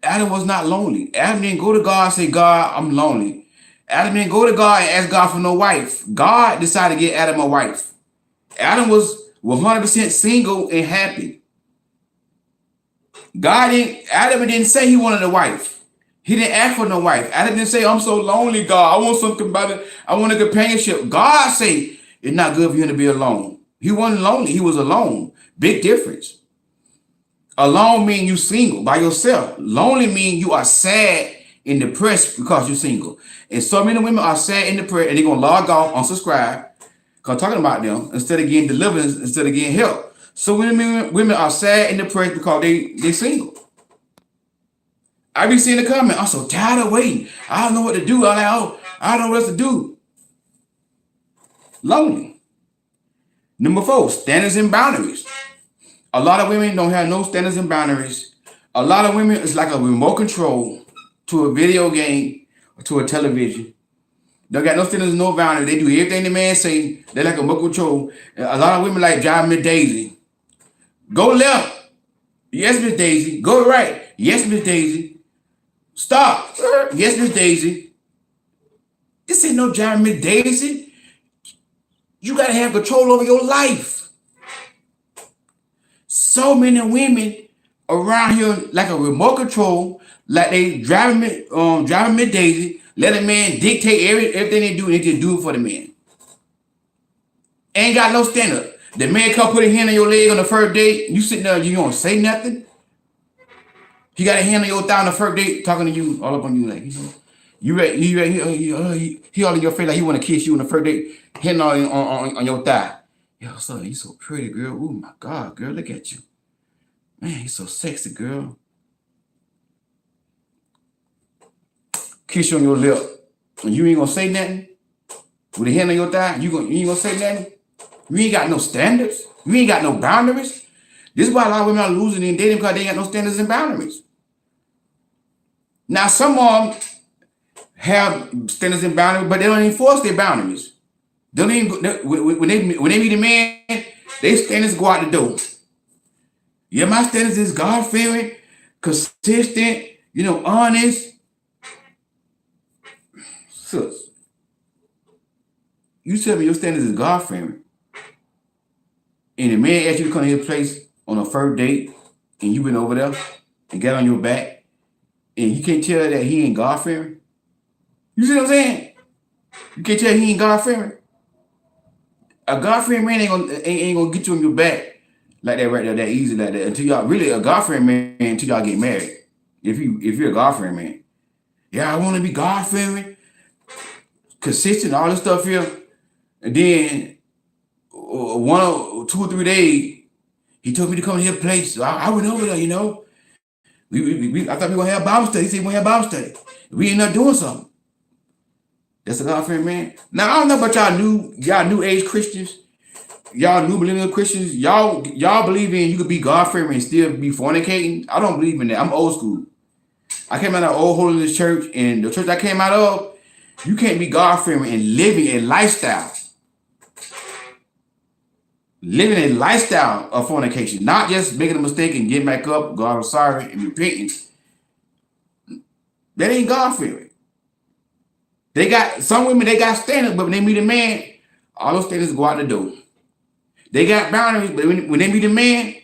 A: Adam was not lonely. Adam didn't go to God and say, God, I'm lonely. Adam didn't go to God and ask God for no wife. God decided to get Adam a wife. Adam was 100% single and happy. Adam didn't say he wanted a wife. He didn't ask for no wife. Adam didn't say, I'm so lonely, God. I want something about it. I want a companionship. God said it's not good for him to be alone. He wasn't lonely. He was alone. Big difference. Alone means you single by yourself. Lonely means you are sad and depressed because you're single. And so many women are sad and depressed, and they're going to log off, unsubscribe, because I'm talking about them, instead of getting deliverance, instead of getting help. So many women are sad and depressed because they're single. I be seeing the comment, I'm so tired of waiting. I don't know what to do. I'm like, oh, I don't know what else to do. Lonely. Number 4, standards and boundaries. A lot of women don't have no standards and boundaries. A lot of women is like a remote control to a video game or to a television. They got no standards, no boundaries. They do everything the man say. They're like a remote control. A lot of women like driving Miss Daisy. Go left. Yes, Miss Daisy. Go right. Yes, Miss Daisy. Stop. Yes, Miss Daisy. This ain't no driving Miss Daisy. You got to have control over your life. So many women around here like a remote control, like they driving Miss Daisy, let a man dictate everything they do, and they just do it for the man. Ain't got no standard. The man come put a hand on your leg on the first date, you sitting there, you don't say nothing. He got a hand on your thigh on the first date, talking to you, all up on you, like, you know. He all in your face like he want to kiss you on the first date, hitting on your thigh. Yo, son, you so pretty, girl. Oh my God, girl, look at you. Man, you so sexy, girl. Kiss you on your lip. And you ain't gonna say nothing? With a hand on your thigh, you ain't gonna say nothing? You ain't got no standards. You ain't got no boundaries. This is why a lot of women are losing in dating, because they ain't got no standards and boundaries. Now, some of them have standards and boundaries, but they don't enforce their boundaries. They don't even, when they meet a man, their standards go out the door. Yeah, my standards is God-fearing, consistent, honest. Sis, you tell me your standards is God-fearing, and a man asks you to come to his place on a first date, and you been over there and got on your back, and you can't tell that he ain't God-fearing? You see what I'm saying? You can't tell he ain't God-fearing? A God-fearing man ain't gonna get you on your back like that right there, that easy like that, until y'all really a God-fearing man until y'all get married. If you're a God-fearing man. Yeah, I want to be God-fearing, consistent, all this stuff here. And then 2 or 3 days, he told me to come to his place. So I went over there, I thought we were gonna have Bible study. He said we have Bible study. We ended up doing something. That's a God-fearing man. Now I don't know about y'all new age Christians. y'all new millennial Christians, y'all believe in you could be God fearing and still be fornicating. I don't believe in that. I'm old school. I came out of old holiness church, and the church I came out of, you can't be God fearing and living a lifestyle. Living a lifestyle of fornication, not just making a mistake and getting back up, God, I'm sorry, and repenting. That ain't God fearing. They got some women, they got standards, but when they meet a man, all those standards go out the door. They got boundaries, but when they meet a man,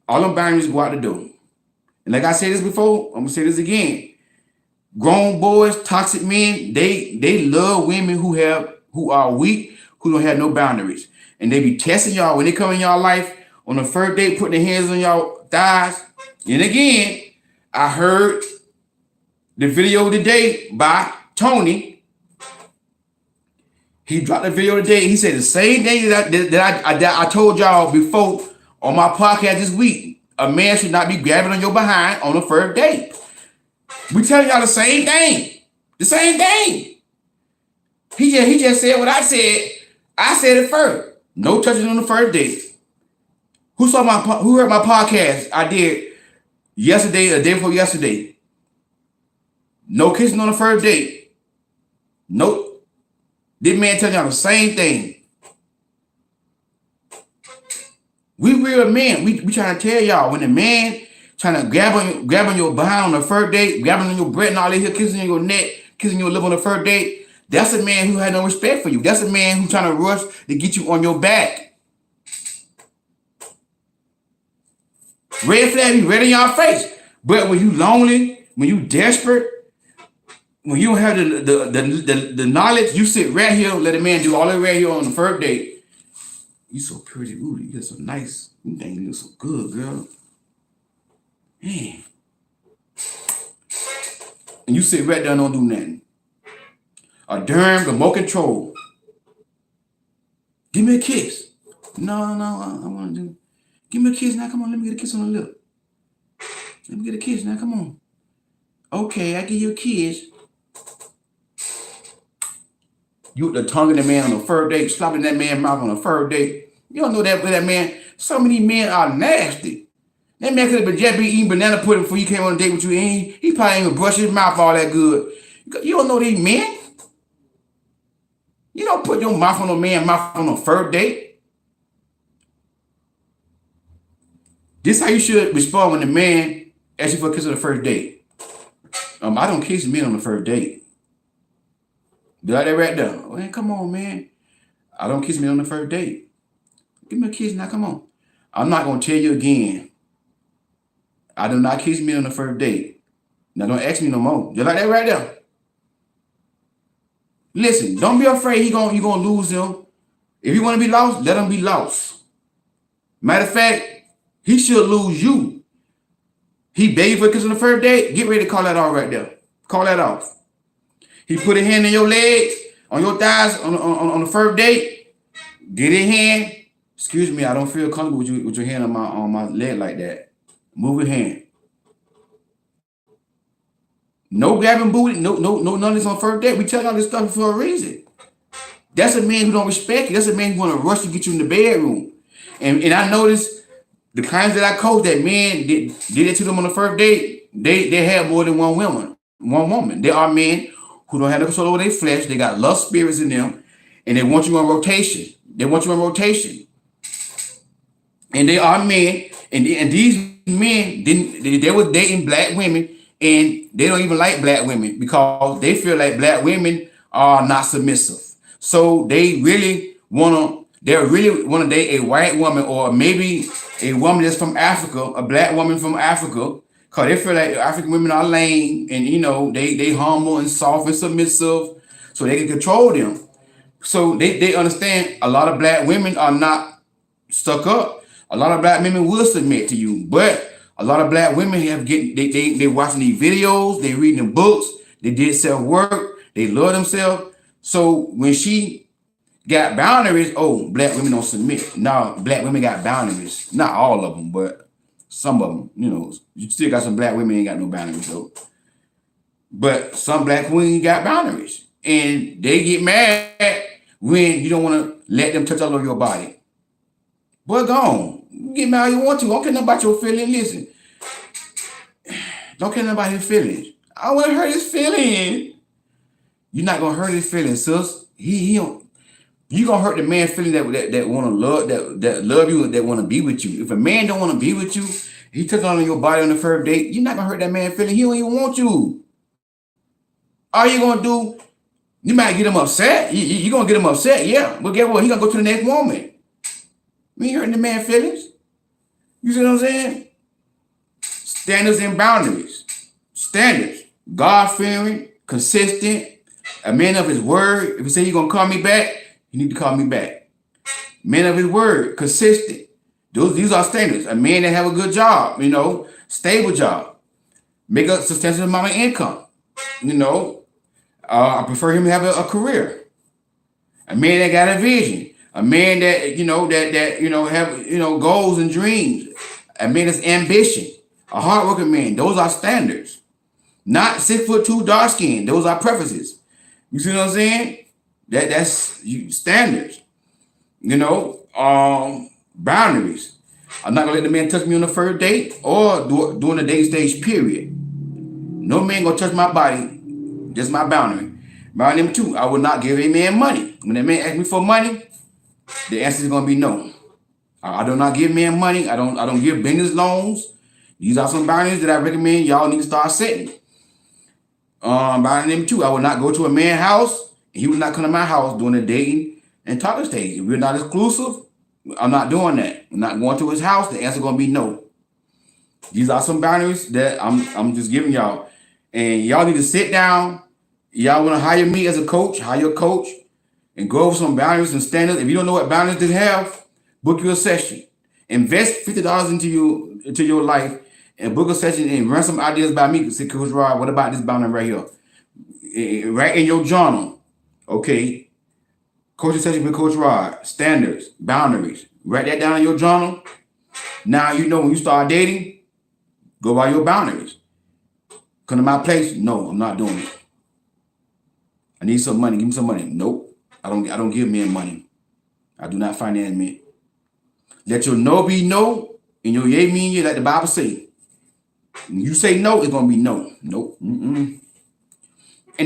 A: all them boundaries go out the door. And like I said this before, I'm gonna say this again. Grown boys, toxic men, they love women who are weak, who don't have no boundaries. And they be testing y'all when they come in y'all life on the first date, putting their hands on y'all thighs. And again, I heard the video today by Tony. He dropped the video today. He said the same thing that I told y'all before on my podcast this week. A man should not be grabbing on your behind on the first date. We telling y'all the same thing. The same thing. He just said what I said. I said it first. No touching on the first date. Who heard my podcast I did yesterday, or day before yesterday? No kissing on the first date. Nope. This man telling y'all the same thing. We real men. We trying to tell y'all when the man trying to grab on your behind on the first date, grabbing on your breast and all that here, kissing your neck, kissing your lip on the first date. That's a man who had no respect for you. That's a man who's trying to rush to get you on your back. Red flag be red in your face. But when you lonely, when you desperate, when you don't have the knowledge, you sit right here and let a man do all that right here on the first date. You so pretty. Ooh, you look so nice. You think you look so good, girl. Man. And you sit right there and don't do nothing. A darn remote control. Give me a kiss. No, I want to do. Give me a kiss now. Come on, let me get a kiss on the lip. Let me get a kiss now. Come on. Okay, I give you a kiss. You the tongue of the man on the first date, slapping that man's mouth on the first date. You don't know that man. Some of these men are nasty. That man could have been just be eating banana pudding before he came on a date with you. And he probably ain't even brush his mouth all that good. You don't know these men. You don't put your mouth on a man's mouth on a first date. This is how you should respond when the man asks you for a kiss on the first date. I don't kiss men on the first date. Do that right there. Man, come on, man. I don't kiss men on the first date. Give me a kiss now, come on. I'm not going to tell you again. I do not kiss men on the first date. Now don't ask me no more. Just like that right there. Listen, don't be afraid you're gonna lose him. If you want to be lost, let him be lost. Matter of fact, he should lose you. He begged you for a kiss on the first date. Get ready to call that off right there. Call that off. He put a hand in your legs, on your thighs on the first date. Get his hand. Excuse me, I don't feel comfortable with your hand on my leg like that. Move your hand. No grabbing booty, no, none of this on first date. We tell y'all this stuff for a reason. That's a man who don't respect you. That's a man who want to rush to get you in the bedroom. And I noticed the kinds that I coach that men did it to them on the first date. They have more than one woman. There are men who don't have no control over their flesh. They got lust spirits in them, and they want you on rotation. And they are men, and these men they were dating black women. And they don't even like black women because they feel like black women are not submissive. So they really want to date a white woman or maybe a woman that's from Africa, a black woman from Africa, because they feel like African women are lame and, they humble and soft and submissive so they can control them. So they understand a lot of black women are not stuck up. A lot of black women will submit to you, but a lot of black women they watching these videos, they reading the books, they did self-work, they love themselves. So when she got boundaries, black women don't submit. No, black women got boundaries. Not all of them, but some of them. You still got some black women ain't got no boundaries though. But some black women got boundaries. And they get mad when you don't want to let them touch all over your body. Boy, go on. You get mad all you want to. Don't care nothing about your feelings. Listen. Don't care nothing about his feelings. I want to hurt his feelings. You're not gonna hurt his feelings, sis. He don't. You gonna hurt the man feeling that want to love that love you, that want to be with you. If a man don't want to be with you, he took on your body on the first date. You're not gonna hurt that man feeling. He don't even want you. All you gonna do, you might get him upset. You gonna get him upset, yeah. But guess what? He gonna go to the next woman. You ain't hurting the man feelings. You see what I'm saying? Standards and boundaries. Standards. God-fearing, consistent, a man of his word. If he say you're gonna call me back, you need to call me back. Man of his word, consistent. These are standards. A man that have a good job, stable job, make a substantial amount of income. I prefer him to have a career. A man that got a vision. A man that have goals and dreams. A man that's ambition. A hardworking man. Those are standards. Not 6'2", dark skin. Those are preferences. You see what I'm saying? That's standards. Boundaries. I'm not gonna let the man touch me on the first date or during the date stage period. No man gonna touch my body. That's my boundary. Boundary number 2, I will not give a man money. When a man asks me for money, the answer is gonna be no. I do not give men money. I don't give business loans. These are some boundaries that I recommend y'all need to start setting. Boundary number 2, I will not go to a man's house. He will not come to my house during the dating and talking stage. If we're not exclusive, I'm not doing that. I'm not going to his house. The answer is gonna be no. These are some boundaries that I'm just giving y'all. And y'all need to sit down. Y'all want to hire me as a coach, hire a coach, and go over some boundaries and standards. If you don't know what boundaries to have, book your session. Invest $50 into your life and book a session and run some ideas by me. Say, Coach Rod, what about this boundary right here? Right in your journal. Okay. Coaching session with Coach Rod. Standards, boundaries. Write that down in your journal. Now you know when you start dating, go by your boundaries. Come to my place? No, I'm not doing it. I need some money. Give me some money. Nope. I don't give men money. I do not finance men. Let your no be no, and your yea mean yea, like the Bible say. When you say no, it's gonna be no. Nope. And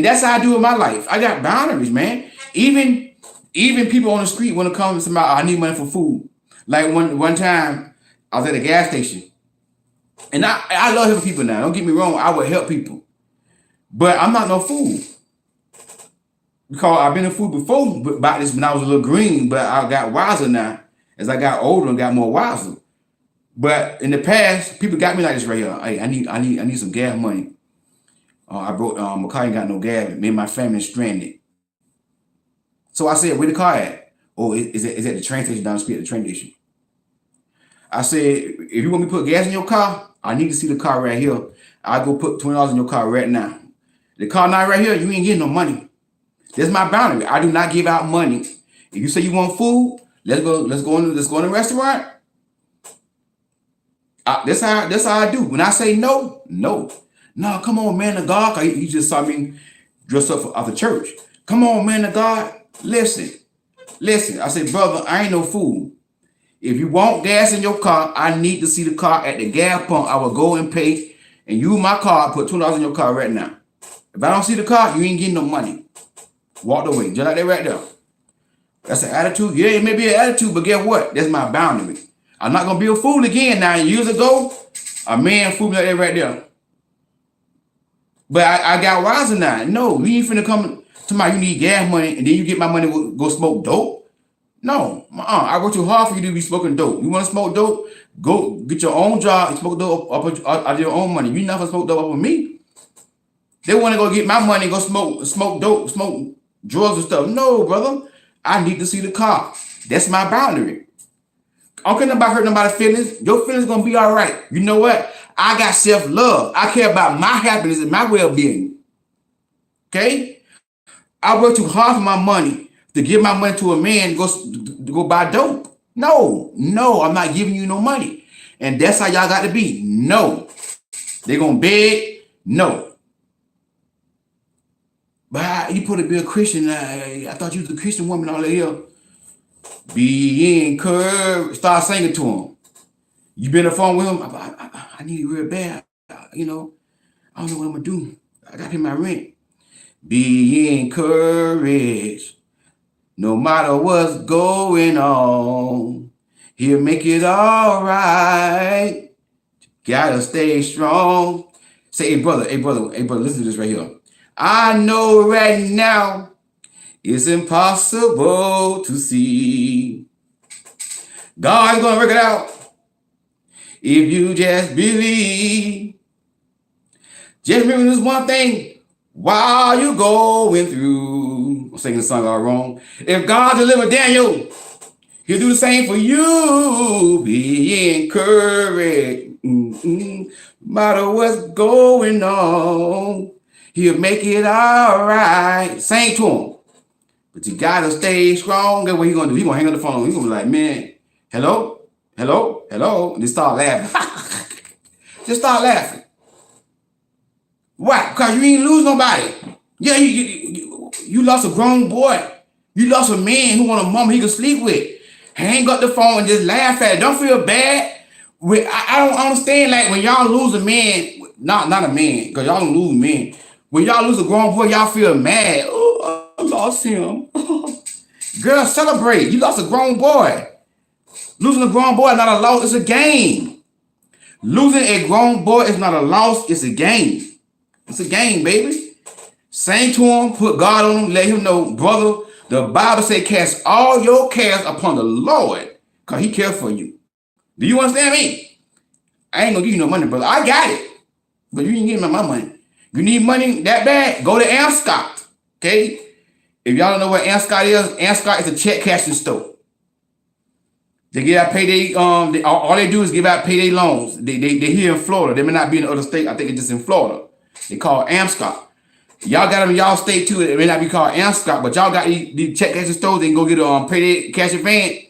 A: that's how I do in my life. I got boundaries, man. Even people on the street want to come to somebody, I need money for food. Like one time, I was at a gas station. And I love helping people now. Don't get me wrong. I would help people. But I'm not no fool. Because I've been in food before about this when I was a little green, but I got wiser now. As I got older and got more wiser. But in the past, people got me like this right here. Hey, I need some gas money. I broke my car ain't got no gas. Me and my family stranded. So I said, where the car at? Oh, is at the train station down the street at the train station. I said, if you want me to put gas in your car, I need to see the car right here. I'll go put $20 in your car right now. The car not right here, you ain't getting no money. That's my boundary. I do not give out money. If you say you want food, let's go in the restaurant. That's how I do. When I say no. No, come on, man of God. You just saw me dressed up out the church. Come on, man of God. Listen. I said, brother, I ain't no fool. If you want gas in your car, I need to see the car at the gas pump. I will go and pay and use my car, put $2 in your car right now. If I don't see the car, you ain't getting no money. Walk away. Just like that right there. That's an attitude. Yeah, it may be an attitude, but guess what? That's my boundary. I'm not going to be a fool again. 9 years ago, a man fooled me like that right there. But I got wiser now. No, you ain't finna come to my, you need gas money, and then you get my money, go smoke dope. No, I work too hard for you to be smoking dope. You want to smoke dope? Go get your own job and smoke dope out of your own money. You're not going to smoke dope up with me. They want to go get my money and go smoke dope, smoke drugs and stuff. No, brother. I need to see the car. That's my boundary. I don't care about hurting nobody's feelings. Your feelings going to be all right. You know what? I got self-love. I care about my happiness and my well-being. Okay? I work too hard for my money to give my money to a man to go buy dope. No, I'm not giving you no money. And that's how y'all got to be. No. They're going to beg. No. But you put to be a Christian. I thought you was a Christian woman all here. Be encouraged. Start singing to him. You been on the phone with him? I need it real bad. You know, I don't know what I'm gonna do. I got to pay my rent. Be encouraged. No matter what's going on, he'll make it all right. Gotta stay strong. Say, hey brother, listen to this right here. I know right now it's impossible to see. God's gonna work it out if you just believe. Just remember this one thing while you're going through. I'm singing the song all wrong. If God delivered Daniel, he'll do the same for you. Be encouraged. No matter what's going on, he'll make it all right. Sing to him. But you gotta stay strong. That's what he's gonna do. He's gonna hang up the phone. He's gonna be like, man, hello? And just start laughing. Just start laughing. Why? Because you ain't lose nobody. Yeah, you lost a grown boy. You lost a man who want a mama he can sleep with. Hang up the phone and just laugh at it. Don't feel bad. I don't understand, like, when y'all lose a man, not a man, because y'all don't lose men. When y'all lose a grown boy, y'all feel mad. Oh, I lost him. Girl, celebrate. You lost a grown boy. Losing a grown boy is not a loss, it's a gain. Losing a grown boy is not a loss, it's a gain. It's a game, baby. Sing to him, put God on him, let him know, brother, the Bible says cast all your cares upon the Lord, because he cares for you. Do you understand me? I ain't gonna give you no money, brother. I got it. But you ain't give me my money. You need money that bad? Go to Amscott. Okay? If y'all don't know what Amscott is, Amscott is a check cashing store. They give out payday, all they do is give out payday loans. They here in Florida. They may not be in the other state. I think it's just in Florida. They call Amscott. Y'all got them in y'all state too. It may not be called Amscott, but y'all got these check cashing stores. They can go get a payday cash advance.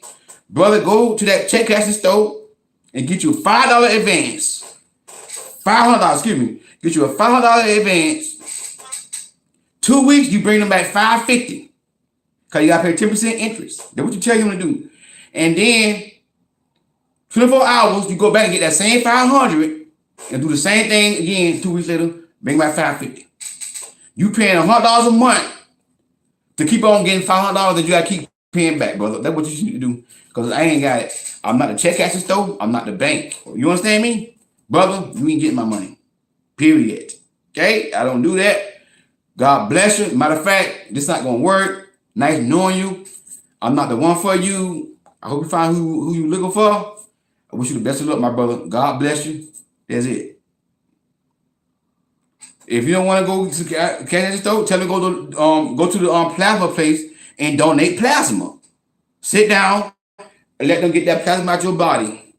A: Brother, go to that check cashing store and get you a $5 advance. $500, excuse me. Get you a $500 advance. 2 weeks, you bring them back $550. Because you got to pay 10% interest. That's what you tell him to do. And then 24 hours, you go back and get that same $500 and do the same thing again 2 weeks later, bring back $550. You paying $100 a month to keep on getting $500 that you got to keep paying back, brother. That's what you need to do. Because I ain't got it. I'm not the check cashing store. I'm not the bank. You understand me? Brother, you ain't getting my money. Period. Okay? I don't do that. God bless you. Matter of fact, this not going to work. Nice knowing you. I'm not the one for you. I hope you find who you looking for. I wish you the best of luck, my brother. God bless you. That's it. If you don't want to go to cash cashing store, tell me go to the plasma place and donate plasma. Sit down and let them get that plasma out your body.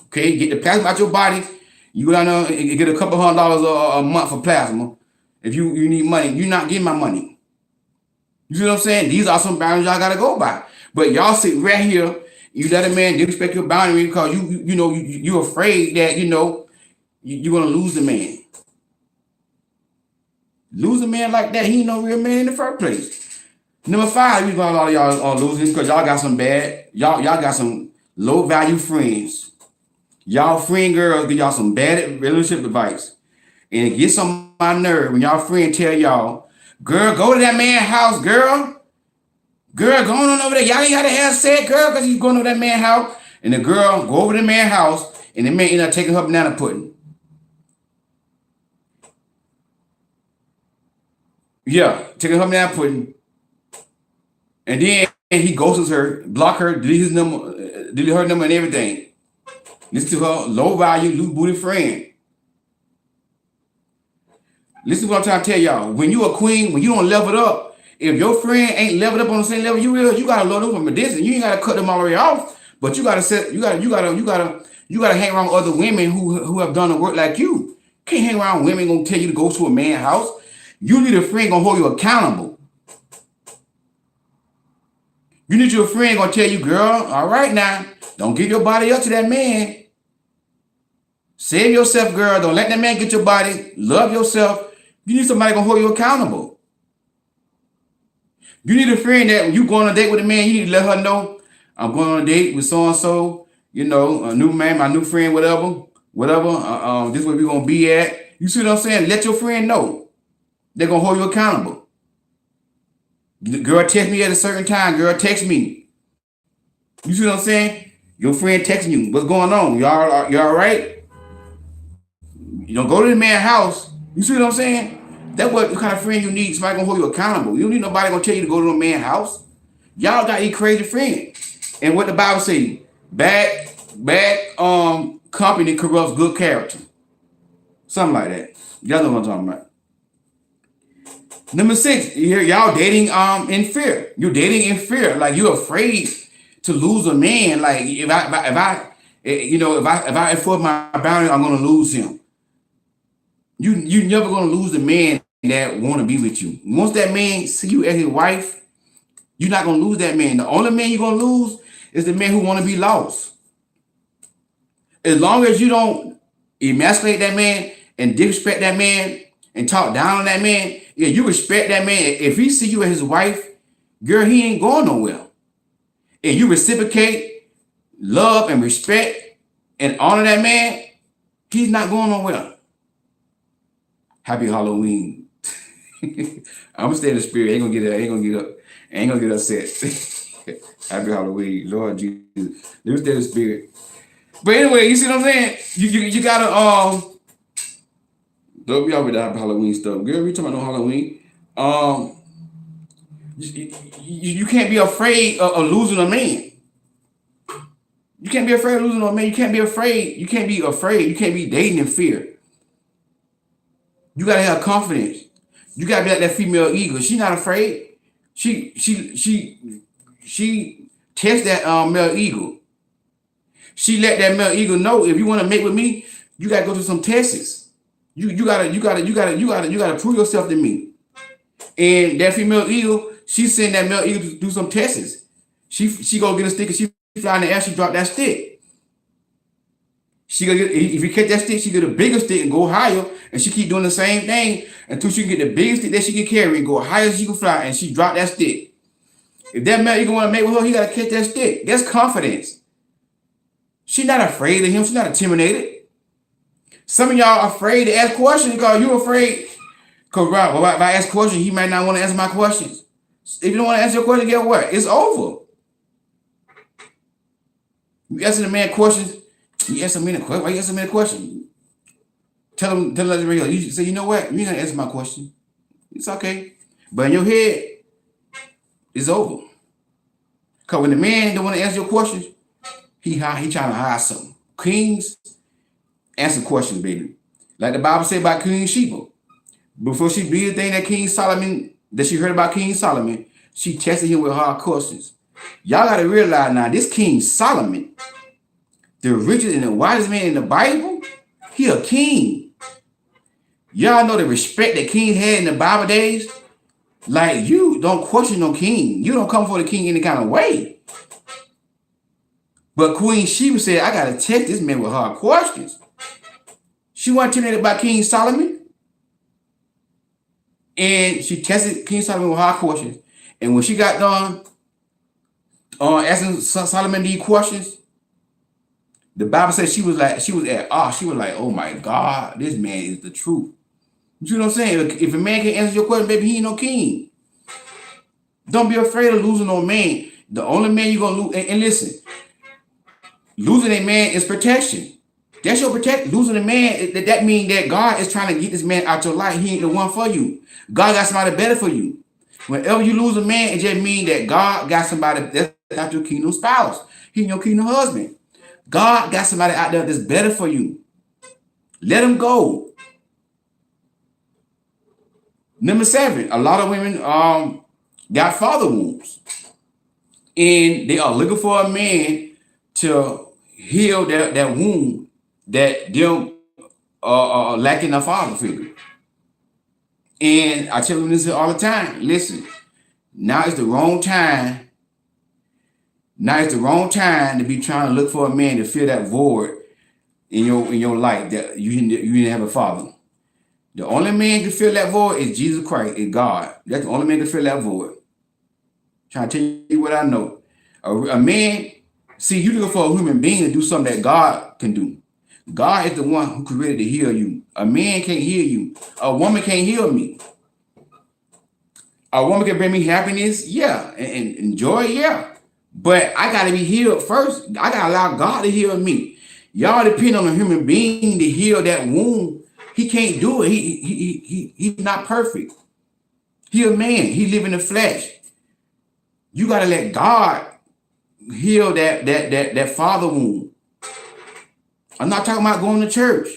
A: Okay, get the plasma out your body. You go down there and get a couple $100 a month for plasma. If you need money, you're not getting my money. You see what I'm saying? These are some boundaries y'all gotta go by. But y'all sit right here, you let a man disrespect your boundary because you're afraid that you're gonna lose the man. Lose a man like that, he ain't no real man in the first place. Number 5, a lot of y'all are losing because y'all got some bad, y'all got some low value friends. Y'all friend girls give y'all some bad relationship advice. And it gets on my nerve when y'all friend tell y'all, girl, go to that man's house, girl. Girl, going on over there. Y'all ain't got to have sex, girl, because he's going over that man's house. And the girl go over to the man's house, and the man end up taking her banana pudding. Yeah, taking her banana pudding. And then he ghosts her, block her, delete his number, delete her number and everything. Listen to her low value, loose booty friend. Listen to what I'm trying to tell y'all. When you a queen, when you don't level up, if your friend ain't leveled up on the same level you will, you gotta load them from a distance. You ain't gotta cut them all the way off, but you gotta hang around other women who have done the work like you. Can't hang around women gonna tell you to go to a man's house. You need a friend gonna hold you accountable. You need your friend gonna tell you, girl, all right now, don't give your body up to that man. Save yourself, girl. Don't let that man get your body. Love yourself. You need somebody gonna hold you accountable. You need a friend that when you go on a date with a man, you need to let her know, I'm going on a date with so and so. You know, a new man, my new friend, whatever. This is where we're gonna be at. You see what I'm saying? Let your friend know. They're gonna hold you accountable. Girl, text me at a certain time. Girl, text me. You see what I'm saying? Your friend texting you. What's going on? You all right? You don't go to the man's house. You see what I'm saying? That's what kind of friend you need. Somebody gonna hold you accountable. You don't need nobody gonna tell you to go to a man's house. Y'all got a crazy friend. And what the Bible say? Bad company corrupts good character. Something like that. Y'all know what I'm talking about. Number 6, y'all dating in fear. You're dating in fear. Like you're afraid to lose a man. Like if I enforce my boundary, I'm gonna lose him. You never gonna lose the man that want to be with you. Once that man see you as his wife, you're not gonna lose that man. The only man you're gonna lose is the man who want to be lost. As long as you don't emasculate that man and disrespect that man and talk down on that man, yeah, you respect that man. If he see you as his wife, girl, he ain't going nowhere. And you reciprocate love and respect and honor that man, he's not going nowhere. Happy Halloween. I'm gonna stay in the spirit. Ain't gonna get upset. Happy Halloween, Lord Jesus. Let me stay in the spirit. But anyway, you see what I'm saying? You gotta don't be out with the Happy Halloween stuff. Girl, we talking about no Halloween. You can't be afraid of losing a man. You can't be afraid of losing a man. You can't be afraid. You can't be dating in fear. You gotta have confidence. You gotta be like that female eagle. She's not afraid. She tests that male eagle. She let that male eagle know, if you want to mate with me, you gotta go through some tests. You gotta prove yourself to me. And that female eagle, she sent that male eagle to do some tests. She go get a stick and she fly in the air. She drop that stick. She gonna get, if you catch that stick, she get a bigger stick and go higher, and she keep doing the same thing until she get the biggest stick that she can carry and go higher as she can fly, and she drop that stick. If that man you want to make with her, he gotta catch that stick. That's confidence. She's not afraid of him. She's not intimidated. Some of y'all are afraid to ask questions because you're afraid. Because if I ask questions, he might not want to answer my questions. If you don't want to answer your question, guess what? It's over. You asking the man questions. You ask him a question. Why you ask him a question? Tell him the real. You say, you know what? You ain't gonna answer my question. It's okay. But in your head, it's over. Because when the man don't want to answer your questions, he trying to hide something. Kings answer questions, baby. Like the Bible said about Queen Sheba. Before she did the thing that she heard about King Solomon, she tested him with hard questions. Y'all got to realize now, this King Solomon, the richest and the wisest man in the Bible, he a king. Y'all know the respect that kings had in the Bible days? Like, you don't question no king. You don't come for the king any kind of way. But Queen Sheba said, I got to test this man with hard questions. She wasn't intimidated by King Solomon. And she tested King Solomon with hard questions. And when she got done asking Solomon these questions, the Bible says she was like, oh my God, this man is the truth. You know what I'm saying? If a man can't answer your question, baby, he ain't no king. Don't be afraid of losing no man. The only man you're gonna lose, and listen, losing a man is protection. That's your protection. Losing a man, that means that God is trying to get this man out your life. He ain't the one for you. God got somebody better for you. Whenever you lose a man, it just means that God got somebody that's not your kingdom spouse. He ain't your kingdom husband. God got somebody out there that's better for you. Let him go. Number 7, a lot of women got father wounds. And they are looking for a man to heal that wound that them lacking a father figure. And I tell them this all the time. Listen, now is the wrong time. Now is the wrong time to be trying to look for a man to fill that void in your life that you didn't have a father. The only man to fill that void is Jesus Christ, is God. That's the only man to fill that void. Trying to tell you what I know. A man, see, you looking for a human being to do something that God can do. God is the one who created to heal you. A man can't heal you. A woman can't heal me. A woman can bring me happiness, yeah, and joy, yeah. But I gotta be healed first. I gotta allow God to heal me. Y'all depend on a human being to heal that wound. He can't do it. He's not perfect. He a man. He live in the flesh. You gotta let God heal that father wound. I'm not talking about going to church.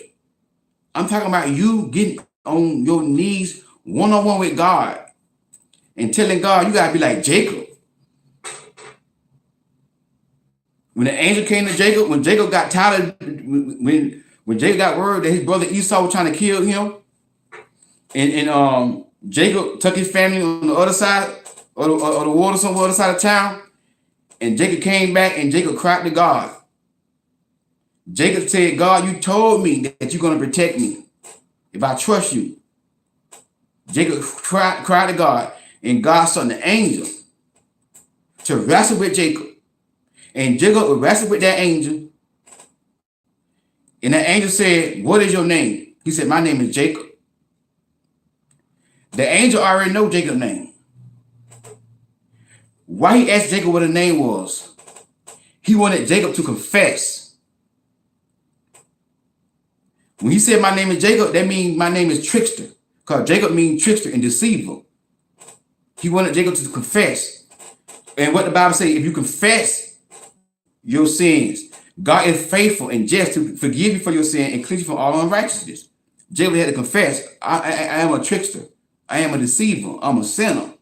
A: I'm talking about you getting on your knees one-on-one with God and telling God, you gotta be like Jacob. When the angel came to Jacob, when Jacob got tired of, when Jacob got word that his brother Esau was trying to kill him, and Jacob took his family on the other side or the water, somewhere other side of town, and Jacob came back and Jacob cried to God. Jacob said, God, you told me that you're going to protect me if I trust you. Jacob cried to God, and God sent an angel to wrestle with Jacob. And Jacob would wrestle with that angel. And that angel said, what is your name? He said, my name is Jacob. The angel already know Jacob's name. Why he asked Jacob what his name was? He wanted Jacob to confess. When he said my name is Jacob, that means my name is trickster. Because Jacob means trickster and deceiver. He wanted Jacob to confess. And what the Bible says, if you confess your sins, God is faithful and just to forgive you for your sin and cleanse you from all unrighteousness. Jacob had to confess, I am a trickster. I am a deceiver. I'm a sinner.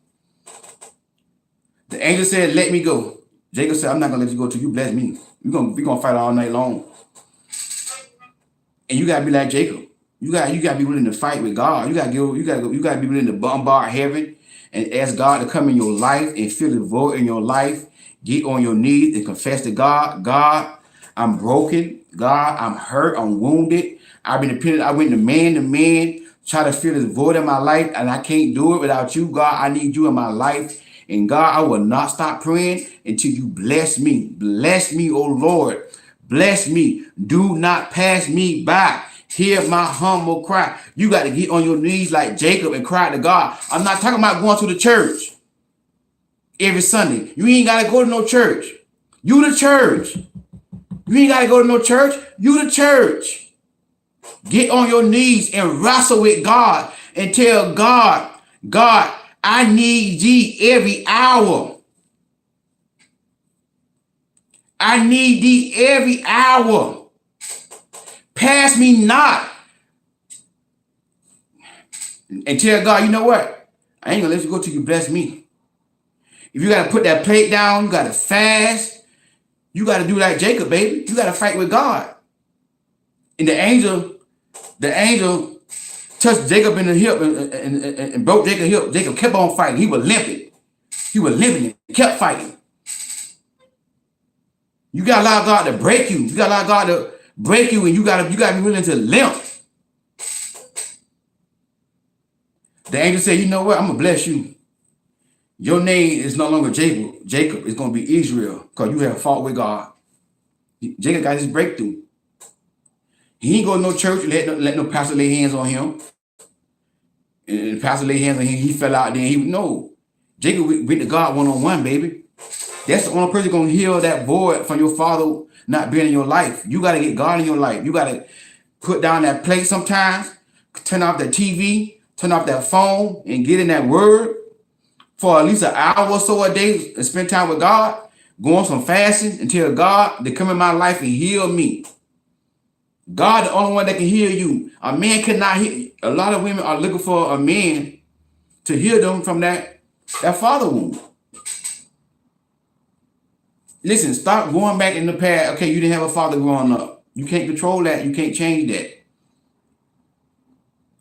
A: The angel said, let me go. Jacob said, I'm not going to let you go till you bless me. We're gonna fight all night long. And you got to be like Jacob. You got to be willing to fight with God. You got to be willing to bombard heaven and ask God to come in your life and fill the void in your life. Get on your knees and confess to God. God, I'm broken. God, I'm hurt. I'm wounded. I've been dependent. I went to man, try to fill this void in my life, and I can't do it without you. God, I need you in my life. And God, I will not stop praying until you bless me. Bless me, oh Lord. Bless me. Do not pass me by. Hear my humble cry. You got to get on your knees like Jacob and cry to God. I'm not talking about going to the church every Sunday. You ain't got to go to no church. You the church. You ain't got to go to no church. You the church. Get on your knees and wrestle with God and tell God, God, I need thee every hour. I need thee every hour. Pass me not. And tell God, you know what? I ain't gonna let you go till you bless me. If you gotta put that plate down, you gotta fast. You gotta do like Jacob, baby. You gotta fight with God. And the angel touched Jacob in the hip and broke Jacob's hip. Jacob kept on fighting. He was limping. And kept fighting. You gotta allow God to break you. You gotta allow God to break you, and you gotta be willing to limp. The angel said, you know what? I'm gonna bless you. Your name is no longer Jacob. Jacob is gonna be Israel, because you have fought with God. Jacob got his breakthrough. He ain't go to no church, let no pastor lay hands on him. And the pastor laid hands on him, he fell out there. No. Jacob went to God one-on-one, baby. That's the only person going to heal that void from your father not being in your life. You got to get God in your life. You got to put down that plate sometimes, turn off that TV, turn off that phone, and get in that word for at least an hour or so a day and spend time with God, go on some fasting and tell God to come in my life and heal me. God, the only one that can heal you. A man cannot heal. A lot of women are looking for a man to heal them from that father wound. Listen, stop going back in the past. Okay, you didn't have a father growing up. You can't control that. You can't change that.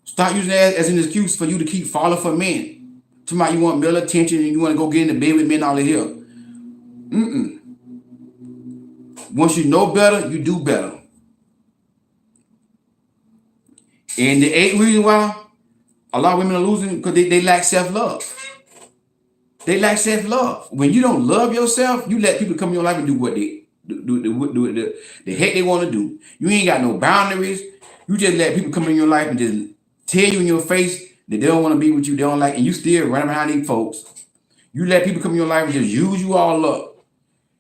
A: Stop using that as an excuse for you to keep falling for men. Tomorrow you want male attention and you want to go get in the bed with men all the here. Once you know better, you do better. And the 8th reason why a lot of women are losing, because they lack self-love. They lack self-love. When you don't love yourself, you let people come in your life and do what the heck they want to do. You ain't got no boundaries. You just let people come in your life and just tell you in your face that they don't want to be with you, they don't like, and you still running behind these folks. You let people come in your life and just use you all up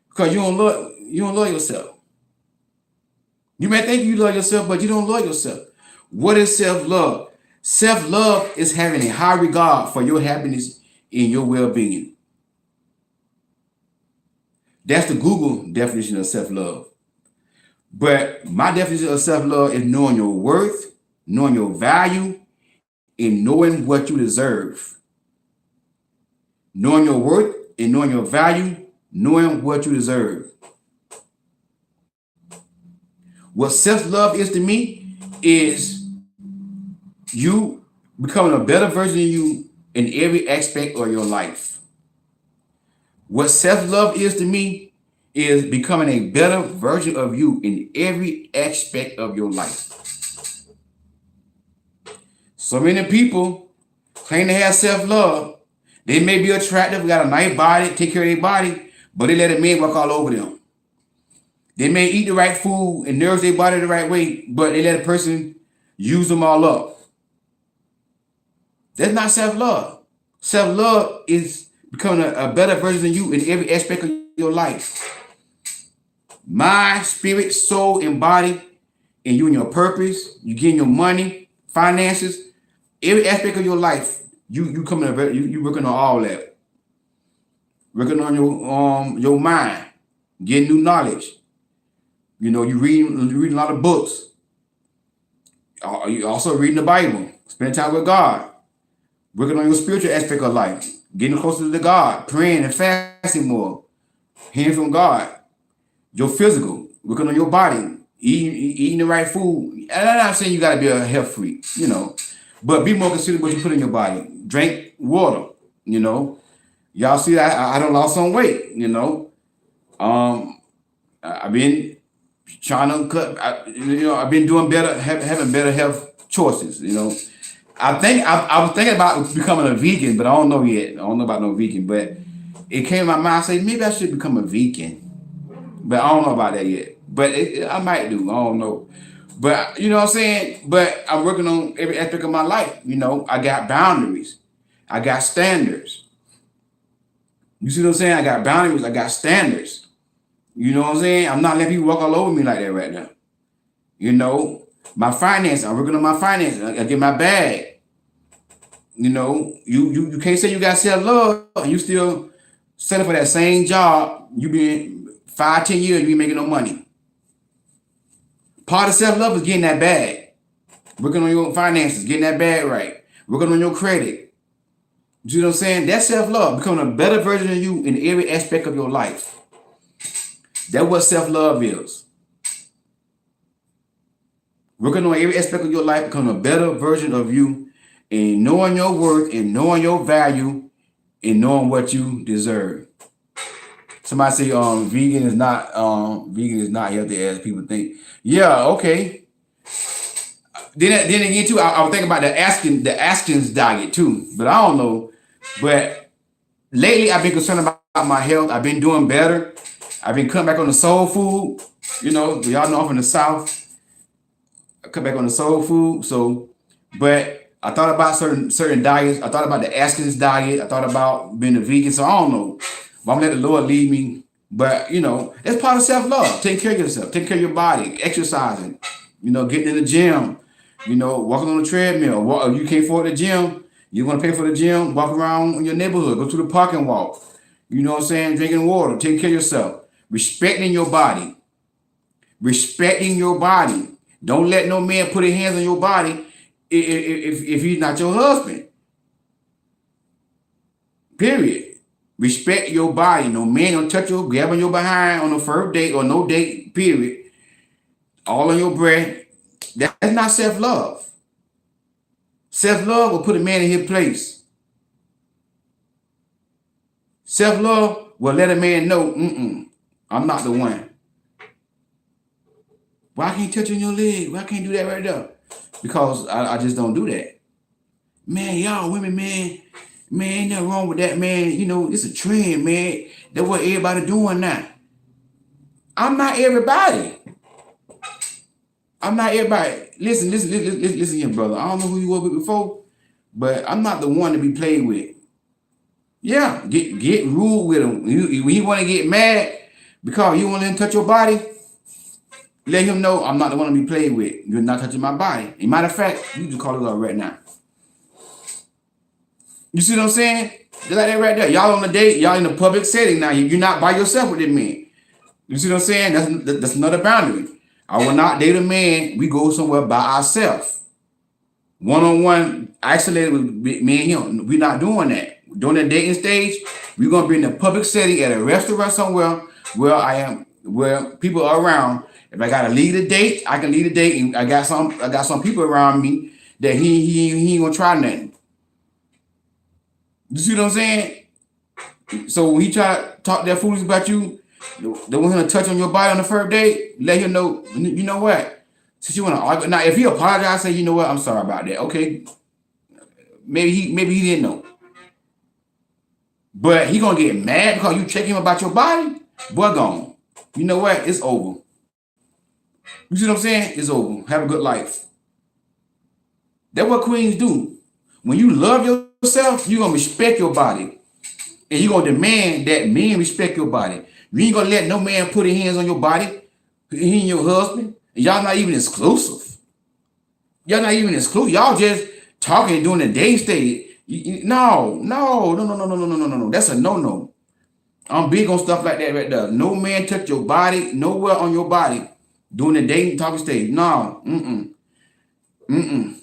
A: because you don't love yourself. You may think you love yourself, but you don't love yourself. What is self-love? Self-love is having a high regard for your happiness and your well-being. That's the Google definition of self-love. But my definition of self-love is knowing your worth, knowing your value, and knowing what you deserve. Knowing your worth and knowing your value, knowing what you deserve. What self-love is to me is you becoming a better version of you in every aspect of your life. What self-love is to me is becoming a better version of you in every aspect of your life. So many people claim to have self-love. They may be attractive, got a nice body, take care of their body, but they let a man walk all over them. They may eat the right food and nourish their body the right way, but they let a person use them all up. That's not self-love. Self-love is becoming a better version of you in every aspect of your life. Mind, spirit, soul, and body, and you and your purpose, you getting your money, finances, every aspect of your life, you working on all that. Working on your mind, getting new knowledge. You know, you reading a lot of books. You also reading the Bible, spending time with God, working on your spiritual aspect of life, getting closer to God, praying and fasting more, hearing from God. Your physical, working on your body, eating the right food. And I'm not saying you got to be a health freak, you know, but be more considerate what you put in your body. Drink water, you know. Y'all see that I done lost some weight, you know. I've been trying to cut. I've been doing better, having better health choices, you know. I was thinking about becoming a vegan, but I don't know yet. I don't know about no vegan, but it came to my mind. I said maybe I should become a vegan. But I don't know about that yet. But I might do. I don't know. But you know what I'm saying? But I'm working on every aspect of my life. You know, I got boundaries. I got standards. You see what I'm saying? I got boundaries. I got standards. You know what I'm saying? I'm not letting people walk all over me like that right now. You know, my finances. I'm working on my finances. I get my bag. You know, you can't say you got self-love and you still settle for that same job. You been 5, 10 years, you ain't making no money. Part of self-love is getting that bag. Working on your finances, getting that bag right. Working on your credit. You see what I'm saying? That's self-love. Becoming a better version of you in every aspect of your life. That's what self-love is. Working on every aspect of your life, becoming a better version of you and knowing your worth and knowing your value and knowing what you deserve. Somebody say vegan is not healthy as people think. Yeah, okay. Then again too, I was thinking about the Atkins diet too, but I don't know. But lately I've been concerned about my health. I've been doing better. I've been cutting back on the soul food. You know, y'all know I'm from the South. I cut back on the soul food. So, but I thought about certain diets. I thought about the Atkins diet. I thought about being a vegan. So I don't know. But I'm gonna let the Lord lead me. But you know, that's part of self-love. Take care of yourself, take care of your body, exercising, you know, getting in the gym, you know, walking on the treadmill. You can't afford the gym, you want to pay for the gym, walk around in your neighborhood, go to the park and walk. You know what I'm saying? Drinking water, taking care of yourself, respecting your body. Respecting your body. Don't let no man put his hands on your body if he's not your husband. Period. Respect your body. No man don't touch you, grab on your behind on the first date or no date, period. All on your breath. That's not self-love. Self-love will put a man in his place. Self-love will let a man know, I'm not the one. Why can't you touch on your leg? Why can't you do that right there? Because I just don't do that. Man, y'all women, man, Man, ain't nothing wrong with that, man. You know, it's a trend, man. That's what everybody doing now. I'm not everybody. I'm not everybody. Listen here, brother. I don't know who you were with before, but I'm not the one to be played with. Yeah, get rude with him. When you want to get mad because you want to touch your body, let him know I'm not the one to be played with. You're not touching my body. As a matter of fact, you just call it up right now. You see what I'm saying? Just like that right there. Y'all on a date. Y'all in a public setting now. You're not by yourself with this man. You see what I'm saying? That's another boundary. I will not date a man. We go somewhere by ourselves. One-on-one, isolated with me and him. We're not doing that. During the dating stage, we're going to be in a public setting at a restaurant somewhere where people are around. If I got to lead a date, I can lead a date. And I got some people around me that he ain't going to try nothing. You see what I'm saying? So when he try to talk that foolish about you, they want him to touch on your body on the first date, let him know, you know what? Since you want to argue. Now, if he apologize, say, you know what, I'm sorry about that. Okay. Maybe he didn't know. But he gonna get mad because you check him about your body? Boy, gone. You know what? It's over. You see what I'm saying? It's over. Have a good life. That's what queens do. When you love yourself, you're gonna respect your body. And you're gonna demand that men respect your body. You ain't gonna let no man put his hands on your body. He and your husband. And y'all not even exclusive. Y'all just talking during the day stage. No. That's a no. I'm big on stuff like that right there. No man touch your body, nowhere on your body during the dating talking stage. No. When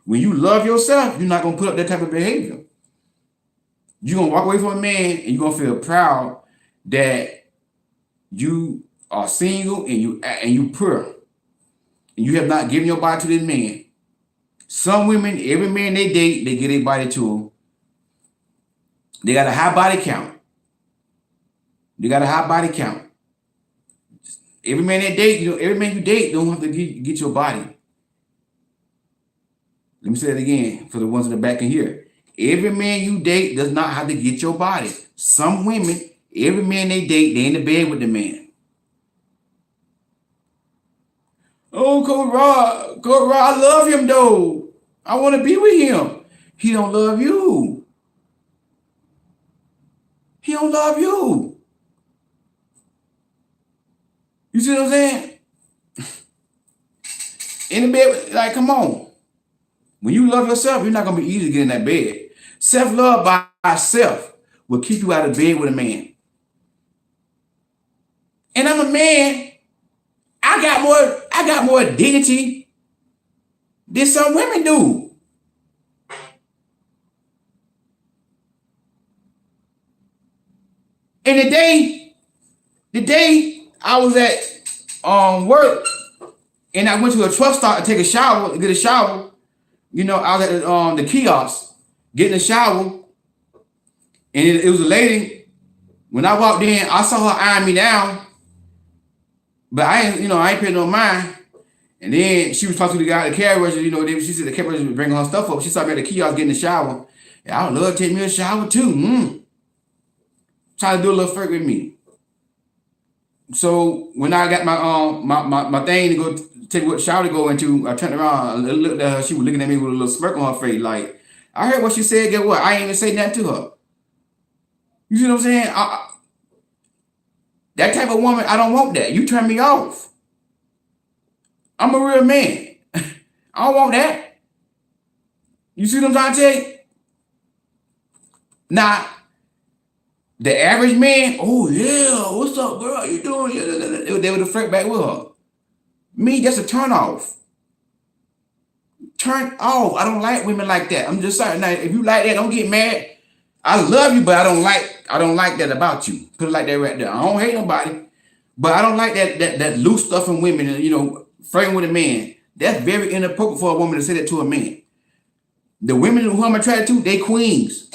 A: you love yourself, you're not gonna put up that type of behavior. You're gonna walk away from a man and you're gonna feel proud that you are single and you pure. And you have not given your body to this man. Some women, every man they date, they give their body to them. They got a high body count. Every man they date, every man you date don't have to get your body. Let me say it again for the ones in the back and here. Every man you date does not have to get your body. Some women, every man they date, they in the bed with the man. Oh, Coach Rod, I love him though. I want to be with him. He don't love you. You see what I'm saying? In the bed, like, come on. When you love yourself, you're not going to be easy to get in that bed. Self-love by itself will keep you out of bed with a man. And I'm a man. I got more dignity than some women do. And the day I was at work and I went to a truck stop to get a shower, you know, I was at the kiosk getting a shower, and it was a lady. When I walked in, I saw her eyeing me down. But I ain't paying no mind. And then she was talking to the guy at the cash register, she said the cash register was bringing her stuff up. She saw me at the kiosk getting a shower. And I would love to take me a shower too. Trying to do a little flirt with me. So when I got my thing to go take what shower to go into, I turned around and looked at her. She was looking at me with a little smirk on her face. Like, I heard what she said. Get what? I ain't even say nothing to her. You see what I'm saying? That type of woman, I don't want that. You turn me off. I'm a real man. I don't want that. You see what I'm trying to tell you? Now, the average man, oh yeah, what's up, girl? You doing? They would have flirt back with her. Me, that's a turn off. Turn off. I don't like women like that. I'm just sorry. Now, if you like that, don't get mad. I love you, but I don't like that about you. Put it like that right there. I don't hate nobody, but I don't like that loose stuff in women, flirting with a man. That's very inappropriate for a woman to say that to a man. The women who I'm attracted to, they queens.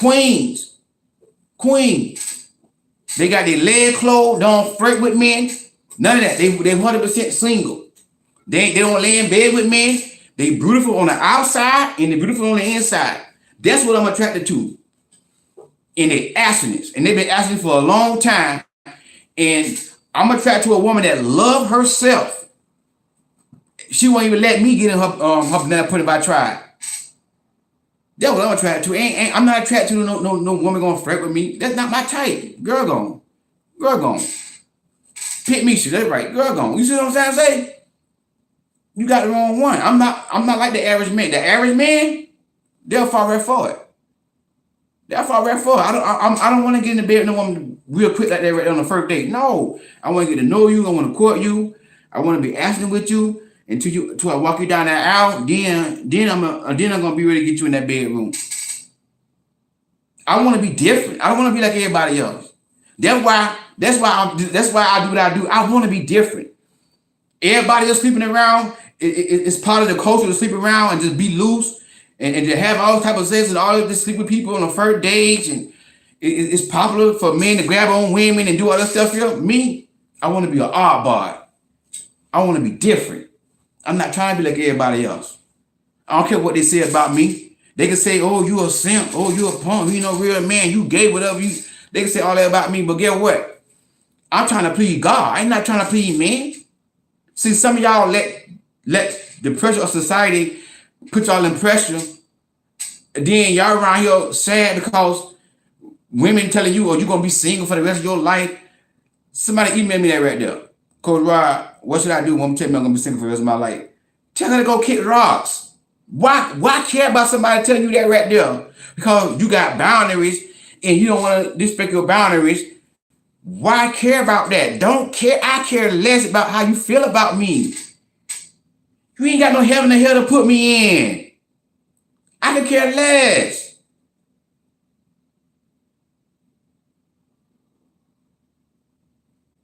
A: They got their legs closed, don't flirt with men. None of that. They 100% single. They don't lay in bed with men. They beautiful on the outside and they beautiful on the inside. That's what I'm attracted to. and they asking this, and they've been asking for a long time. And I'm attracted to a woman that love herself. She won't even let me get in her banana pudding if I try. That's what I'm attracted to. I'm not attracted to no woman gonna flirt with me. That's not my type. Girl gone. Pick me, shit. That's right. Girl gone. You see what I'm trying to say? You got the wrong one. I'm not like the average man. The average man, they'll fall right for it. They'll fall right for it. I don't want to get in the bed with no woman real quick like that right on the first date. No. I want to get to know you. I want to court you. I want to be asking with you until I walk you down that aisle. Then I'm gonna be ready to get you in that bedroom. I want to be different. I don't want to be like everybody else. That's why I do what I do. I want to be different. Everybody else sleeping around, it's part of the culture to sleep around and just be loose and to have all type of sex and all of this sleep with people on the first dates. And it's popular for men to grab on women and do all that stuff here. Me, I want to be an oddball. I want to be different. I'm not trying to be like everybody else. I don't care what they say about me. They can say, oh, you a simp. Oh, you a punk. You no real man. You gay, whatever. They can say all that about me. But guess what? I'm trying to please God. I'm not trying to please men. See, some of y'all let the pressure of society put y'all in pressure. And then y'all around here sad because women telling you, oh, you're going to be single for the rest of your life. Somebody email me that right there. Coach Rod, what should I do? Woman tell me I'm going to be single for the rest of my life. Tell her to go kick rocks. Why care about somebody telling you that right there? Because you got boundaries and you don't want to disrespect your boundaries. Why care about that? Don't care. I care less about how you feel about me. You ain't got no heaven or hell to put me in. I can care less.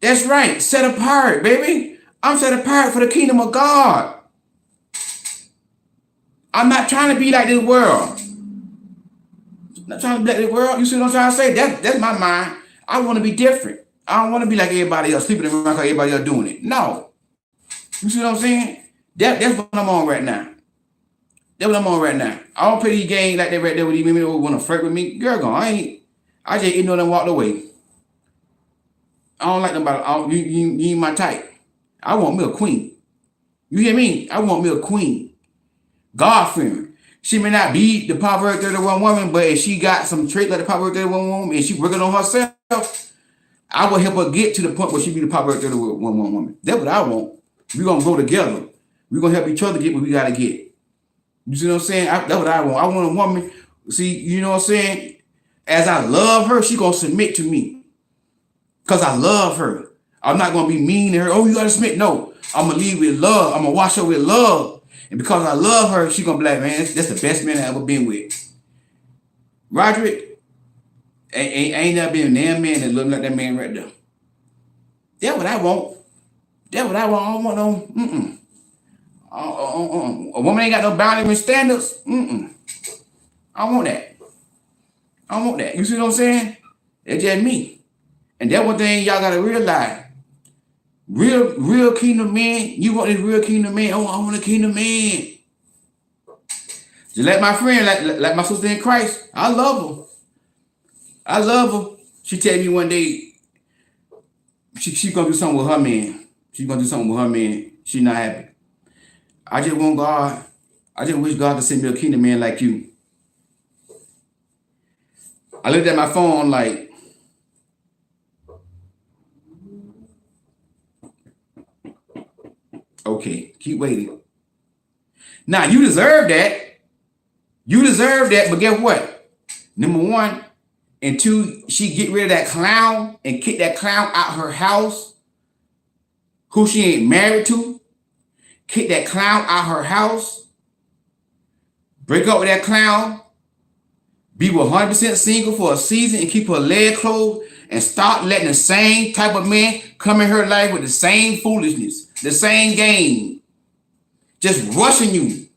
A: That's right. Set apart, baby. I'm set apart for the kingdom of God. I'm not trying to be like this world. I'm not trying to be like this world. You see what I'm trying to say? That's my mind. I want to be different. I don't want to be like everybody else, sleeping around like everybody else doing it. No. You see what I'm saying? That's what I'm on right now. That's what I'm on right now. I don't play these games like that right there with these women who want to flirt with me. Girl, gone. I just ignored and walked away. I don't like nobody. You ain't my type. I want me a queen. You hear me? I want me a queen. God-fearing. She may not be the Proverbs 31 woman, but if she got some traits like the Proverbs 31 woman and she working on herself, I will help her get to the point where she be the Proverbs 31 woman. That's what I want. We're going to go together. We're going to help each other get what we got to get. You see what I'm saying? That's what I want. I want a woman, see, you know what I'm saying? As I love her, she going to submit to me. Because I love her. I'm not going to be mean to her. Oh, you got to submit. No, I'm going to lead with love. I'm going to wash her with love. And because I love her, she gonna be like, man, that's the best man I ever been with. Roderick, ain't never been a damn man that look like that man right there. That's what I want. That's what I want. I don't want no, a woman ain't got no boundaries and standards. I don't want that. I don't want that. You see what I'm saying? That's just me. And that's one thing y'all gotta realize. Real kingdom man, you want this real kingdom man. Oh, I want a kingdom man. Just like my friend, like my sister in Christ, I love her. I love her. She tell me one day, she gonna do something with her man. She's gonna do something with her man. She not happy. I just want God. I just wish God to send me a kingdom man like you. I looked at my phone like, okay, keep waiting. Now, you deserve that. You deserve that, but guess what? Number one, and two, she get rid of that clown and kick that clown out her house who she ain't married to. Kick that clown out her house. Break up with that clown. Be 100% single for a season and keep her leg closed and stop letting the same type of man come in her life with the same foolishness, the same game. Just rushing you.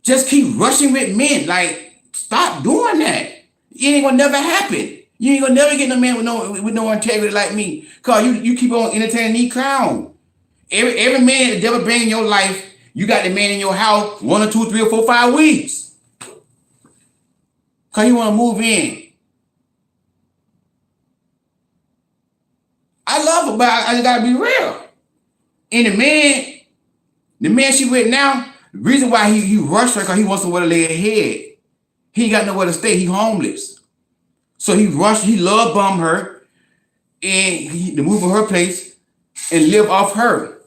A: Just keep rushing with men. Like, stop doing that. It ain't gonna never happen. You ain't gonna never get no man with no integrity like me. Cause you keep on entertaining these clowns. Every man that devil bring in your life, you got the man in your house 1 or 2, 3 or 4, 5 weeks. Because you want to move in. I love her, but I just got to be real. And the man she with now, the reason why he rushed her because he wants somewhere to lay her head. He ain't got nowhere to stay. He homeless. So he love bomb her and to move to her place and live off her.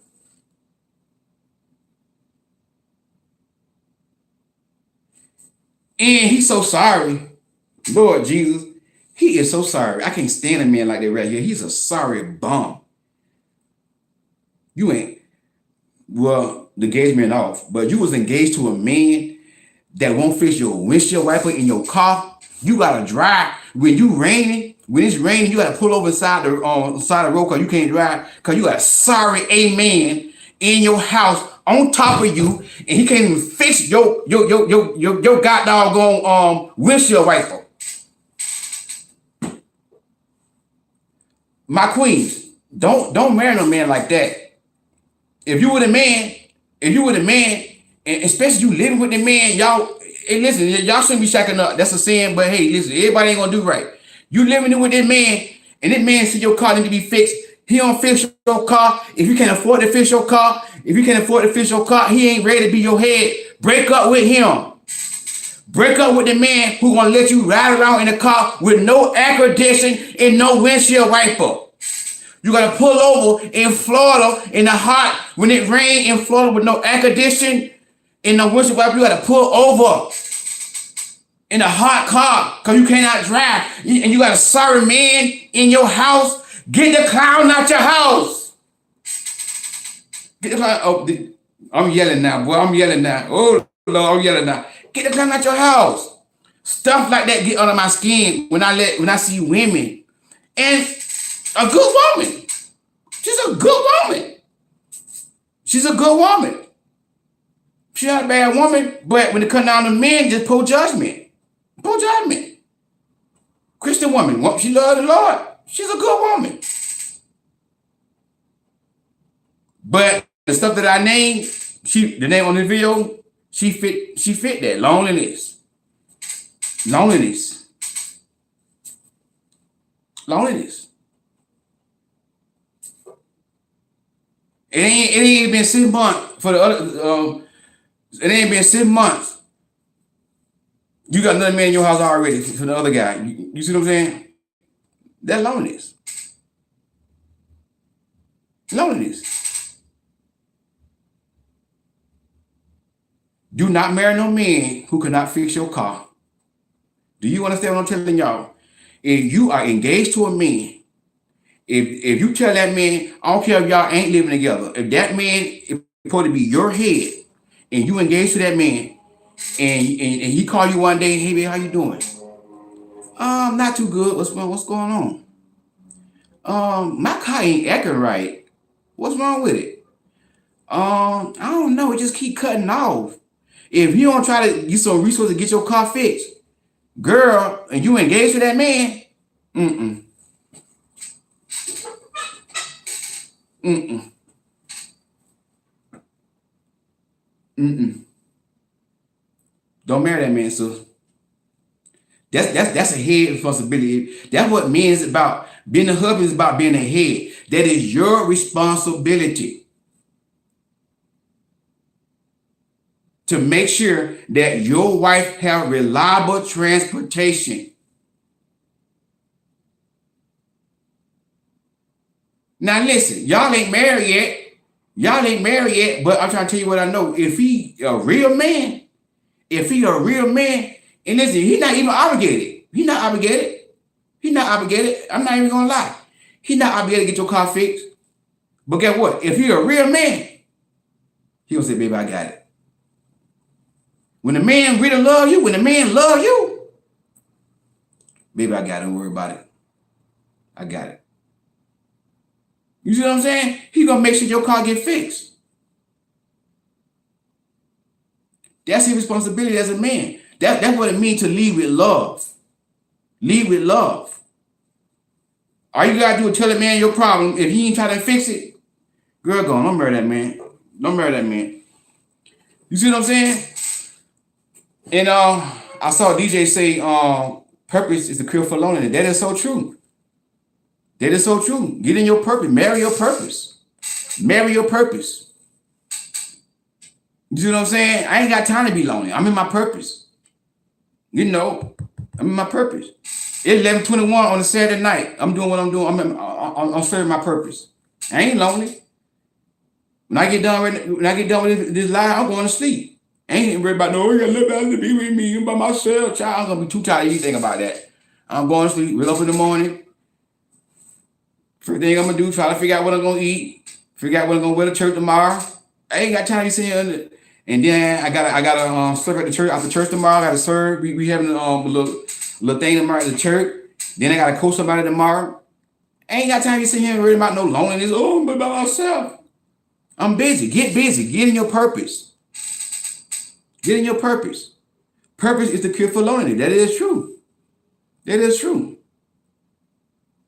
A: And he's so sorry. Lord Jesus, he is so sorry. I can't stand a man like that right here. He's a sorry bum. You ain't, well, the engagement off, but you was engaged to a man that won't fix your windshield wiper in your car. You gotta drive when it's raining. You gotta pull over side the road because you can't drive because you got a sorry a man in your house on top of you, and he can't even fix your god doggone windshield wiper. My queens, don't marry no man like that. If you were the man, and especially you living with the man, y'all, hey, listen, y'all shouldn't be shacking up. That's a sin, but hey, listen, everybody ain't gonna do right. You living with that man, and that man see your car need to be fixed. He don't fix your car. If you can't afford to fix your car, he ain't ready to be your head. Break up with him. Break up with the man who gonna let you ride around in the car with no air conditioning and no windshield wiper. You gotta pull over in Florida in the hot, when it rain in Florida with no air conditioning and no windshield wiper. You gotta pull over in a hot car because you cannot drive. And you got a sorry man in your house. Get the clown out your house. Get the clown. Oh, I'm yelling now, boy. I'm yelling now. Oh Lord, I'm yelling now. Get the clown out your house. Stuff like that get under my skin when I see women. And a good woman. She's a good woman. She's a good woman. She's not a bad woman, but when it comes down to men, just poor judgment. Poor judgment. Christian woman. She loves the Lord. She's a good woman. But the stuff that I named, the name on the video, she fit that. Loneliness. It ain't been 6 months for the other. It ain't been 6 months. You got another man in your house already for the other guy. You see what I'm saying? That's loneliness. Do not marry no man who cannot fix your car. Do you understand what I'm telling y'all? If you are engaged to a man, if you tell that man, I don't care if y'all ain't living together, if that man is supposed to be your head, and you engaged to that man, and he call you one day, hey babe, how you doing? Not too good. What's going on? My car ain't acting right. What's wrong with it? I don't know. It just keep cutting off. If you don't try to get some resources to get your car fixed, girl, and you engaged to that man, Don't marry that man, sis. That's a head responsibility. That's what men is about. Being a husband is about being a head. That is your responsibility to make sure that your wife have reliable transportation. Now listen, y'all ain't married yet, but I'm trying to tell you what I know. If he a real man, and listen, he's not even obligated. I'm not even gonna lie. He's not obligated to get your car fixed. But guess what? If you're a real man, he gonna say, baby, I got it. When a man really love you, baby, I got it. Don't worry about it. I got it. You see what I'm saying? He gonna make sure your car get fixed. That's his responsibility as a man. That's what it means to lead with love. Lead with love. All you gotta do is tell a man your problem. If he ain't trying to fix it, girl, go on. Don't marry that man. You see what I'm saying? And I I saw DJ say, purpose is the cure for loneliness. That is so true. That is so true. Get in your purpose. Marry your purpose. Marry your purpose. You see what I'm saying? I ain't got time to be lonely. I'm in my purpose. You know, I'm in my purpose. It's 11:21 on a Saturday night. I'm doing what I'm doing. I'm serving my purpose. I ain't lonely. When I get done with this live, I'm going to sleep. I ain't worried about no, you gotta live out to be with me. I'm by myself. Child, I'm gonna be too tired of anything about that. I'm going to sleep, wake up in the morning. First thing I'm gonna do, try to figure out what I'm gonna eat, figure out what I'm gonna wear to church tomorrow. I ain't got time to be sitting here. And then I gotta serve at the church after church tomorrow. I gotta serve. We having a little thing tomorrow at the church. Then I gotta coach somebody tomorrow. I ain't got time to be sitting here worried about no loneliness. Oh, I'm by myself. I'm busy. Get busy. Get in your purpose. Get in your purpose. Purpose is the cure for loneliness. That is true. That is true.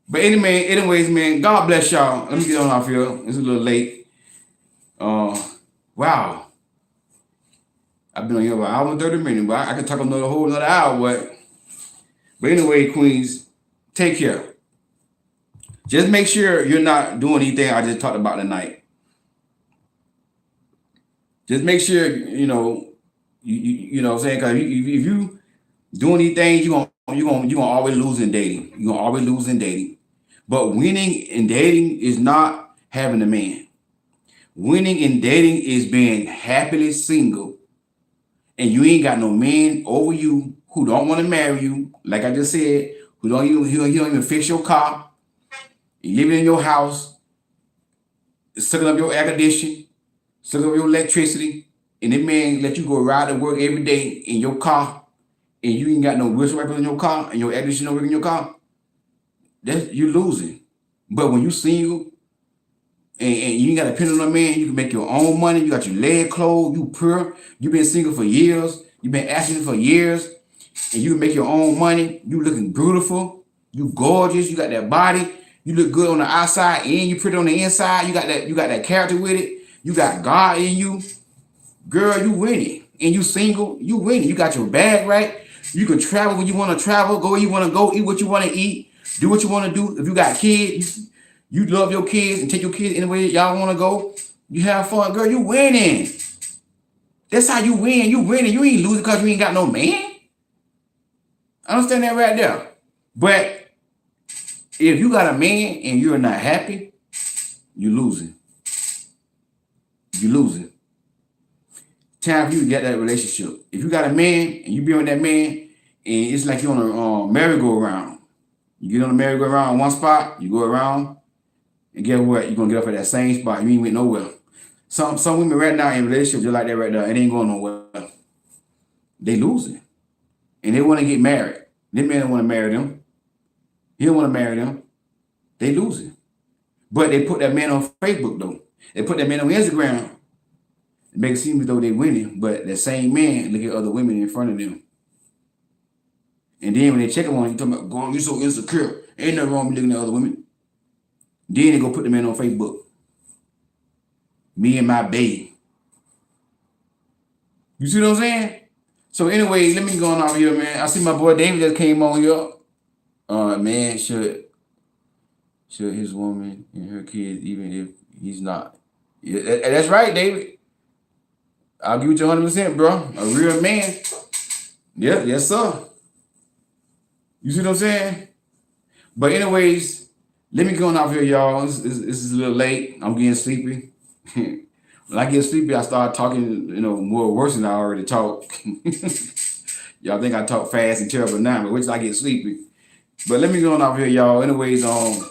A: But anyways, man, God bless y'all. Let me get on off here. It's a little late. Wow. I've been on here about an hour and 30 minutes, but I could talk another whole another hour. But anyway, Queens, take care. Just make sure you're not doing anything I just talked about tonight. Just make sure, you know what I'm saying? Because if you doing these things, you're gonna always lose in dating. You're gonna always lose in dating. But winning in dating is not having a man. Winning in dating is being happily single. And you ain't got no man over you who don't want to marry you, like I just said, who don't even fix your car, living in your house, sucking up your air conditioning, sucking up your electricity, and that man let you go ride to work every day in your car, and you ain't got no windshield wipers in your car, and your air conditioning over in your car. You're losing. But when you single, and you ain't got to depend on a man, you can make your own money. You got your leg clothed. You pure. You've been single for years. You've been asking for years, and you can make your own money. You looking beautiful. You gorgeous. You got that body. You look good on the outside, and you pretty on the inside. You got that character with it. You got God in you, girl. You winning, and you single. You winning. You got your bag right. You can travel when you want to travel. Go where you want to go. Eat what you want to eat. Do what you want to do. If you got kids. You love your kids and take your kids anywhere y'all want to go. You have fun, girl. You winning. That's how you win. You winning. You ain't losing because you ain't got no man. Understand that right there. But if you got a man and you're not happy, you're losing. You're losing. Time for you to get that relationship. If you got a man and you be with that man, and it's like you're on a merry-go-round. You get on the merry-go-round in one spot, you go around. And guess what? You're going to get up at that same spot. You ain't went nowhere. Some women right now in relationships just like that right there. It ain't going nowhere. They losing. And they want to get married. This man don't want to marry them. He don't want to marry them. They losing. But they put that man on Facebook, though. They put that man on Instagram. It makes it seem as though they winning. But that same man look at other women in front of them. And then when they check them on, you talking about, girl, you so insecure. Ain't nothing wrong with looking at other women. Then they go put the man on Facebook. Me and my babe. You see what I'm saying? So anyway, let me go on over here, man. I see my boy David just came on here. Man, should his woman and her kids, even if he's not. Yeah, that's right, David. I'll give you 100%, bro. A real man. Yeah, yes, sir. You see what I'm saying? But anyways, let me go on out here, y'all. This is a little late. I'm getting sleepy. When I get sleepy, I start talking, more worse than I already talk. Y'all think I talk fast and terrible now, but which I get sleepy. But let me go on out here, y'all. Anyways, I'm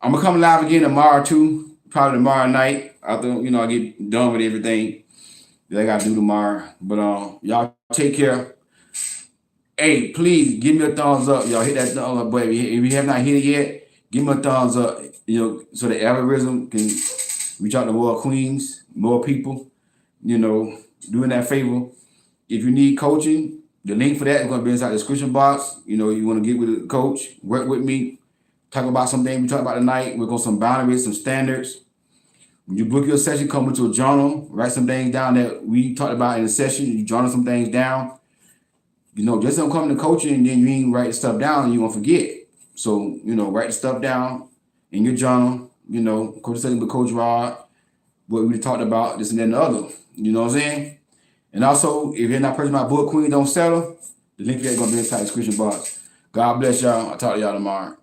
A: gonna come live again tomorrow too. Probably tomorrow night. After I get done with everything that I gotta do tomorrow. But y'all take care. Hey, please give me a thumbs up, y'all. Hit that thumbs up button. If you have not hit it yet. Give me a thumbs up, so the algorithm can reach out to more queens, more people, doing that favor. If you need coaching, the link for that is going to be inside the description box. You want to get with a coach, work with me, talk about something we talked about tonight. We're going to some boundaries, some standards. When you book your session, come with your journal, write some things down that we talked about in the session. You journal some things down. just don't come to coaching and then you ain't write stuff down and you're gonna forget. So, write the stuff down in your journal, Coach Study with Coach Rod, what we talked about, this and that and the other. You know what I'm saying? And also, if you're not purchasing my book, Queen Don't Settle, the link there is gonna be inside the description box. God bless y'all. I'll talk to y'all tomorrow.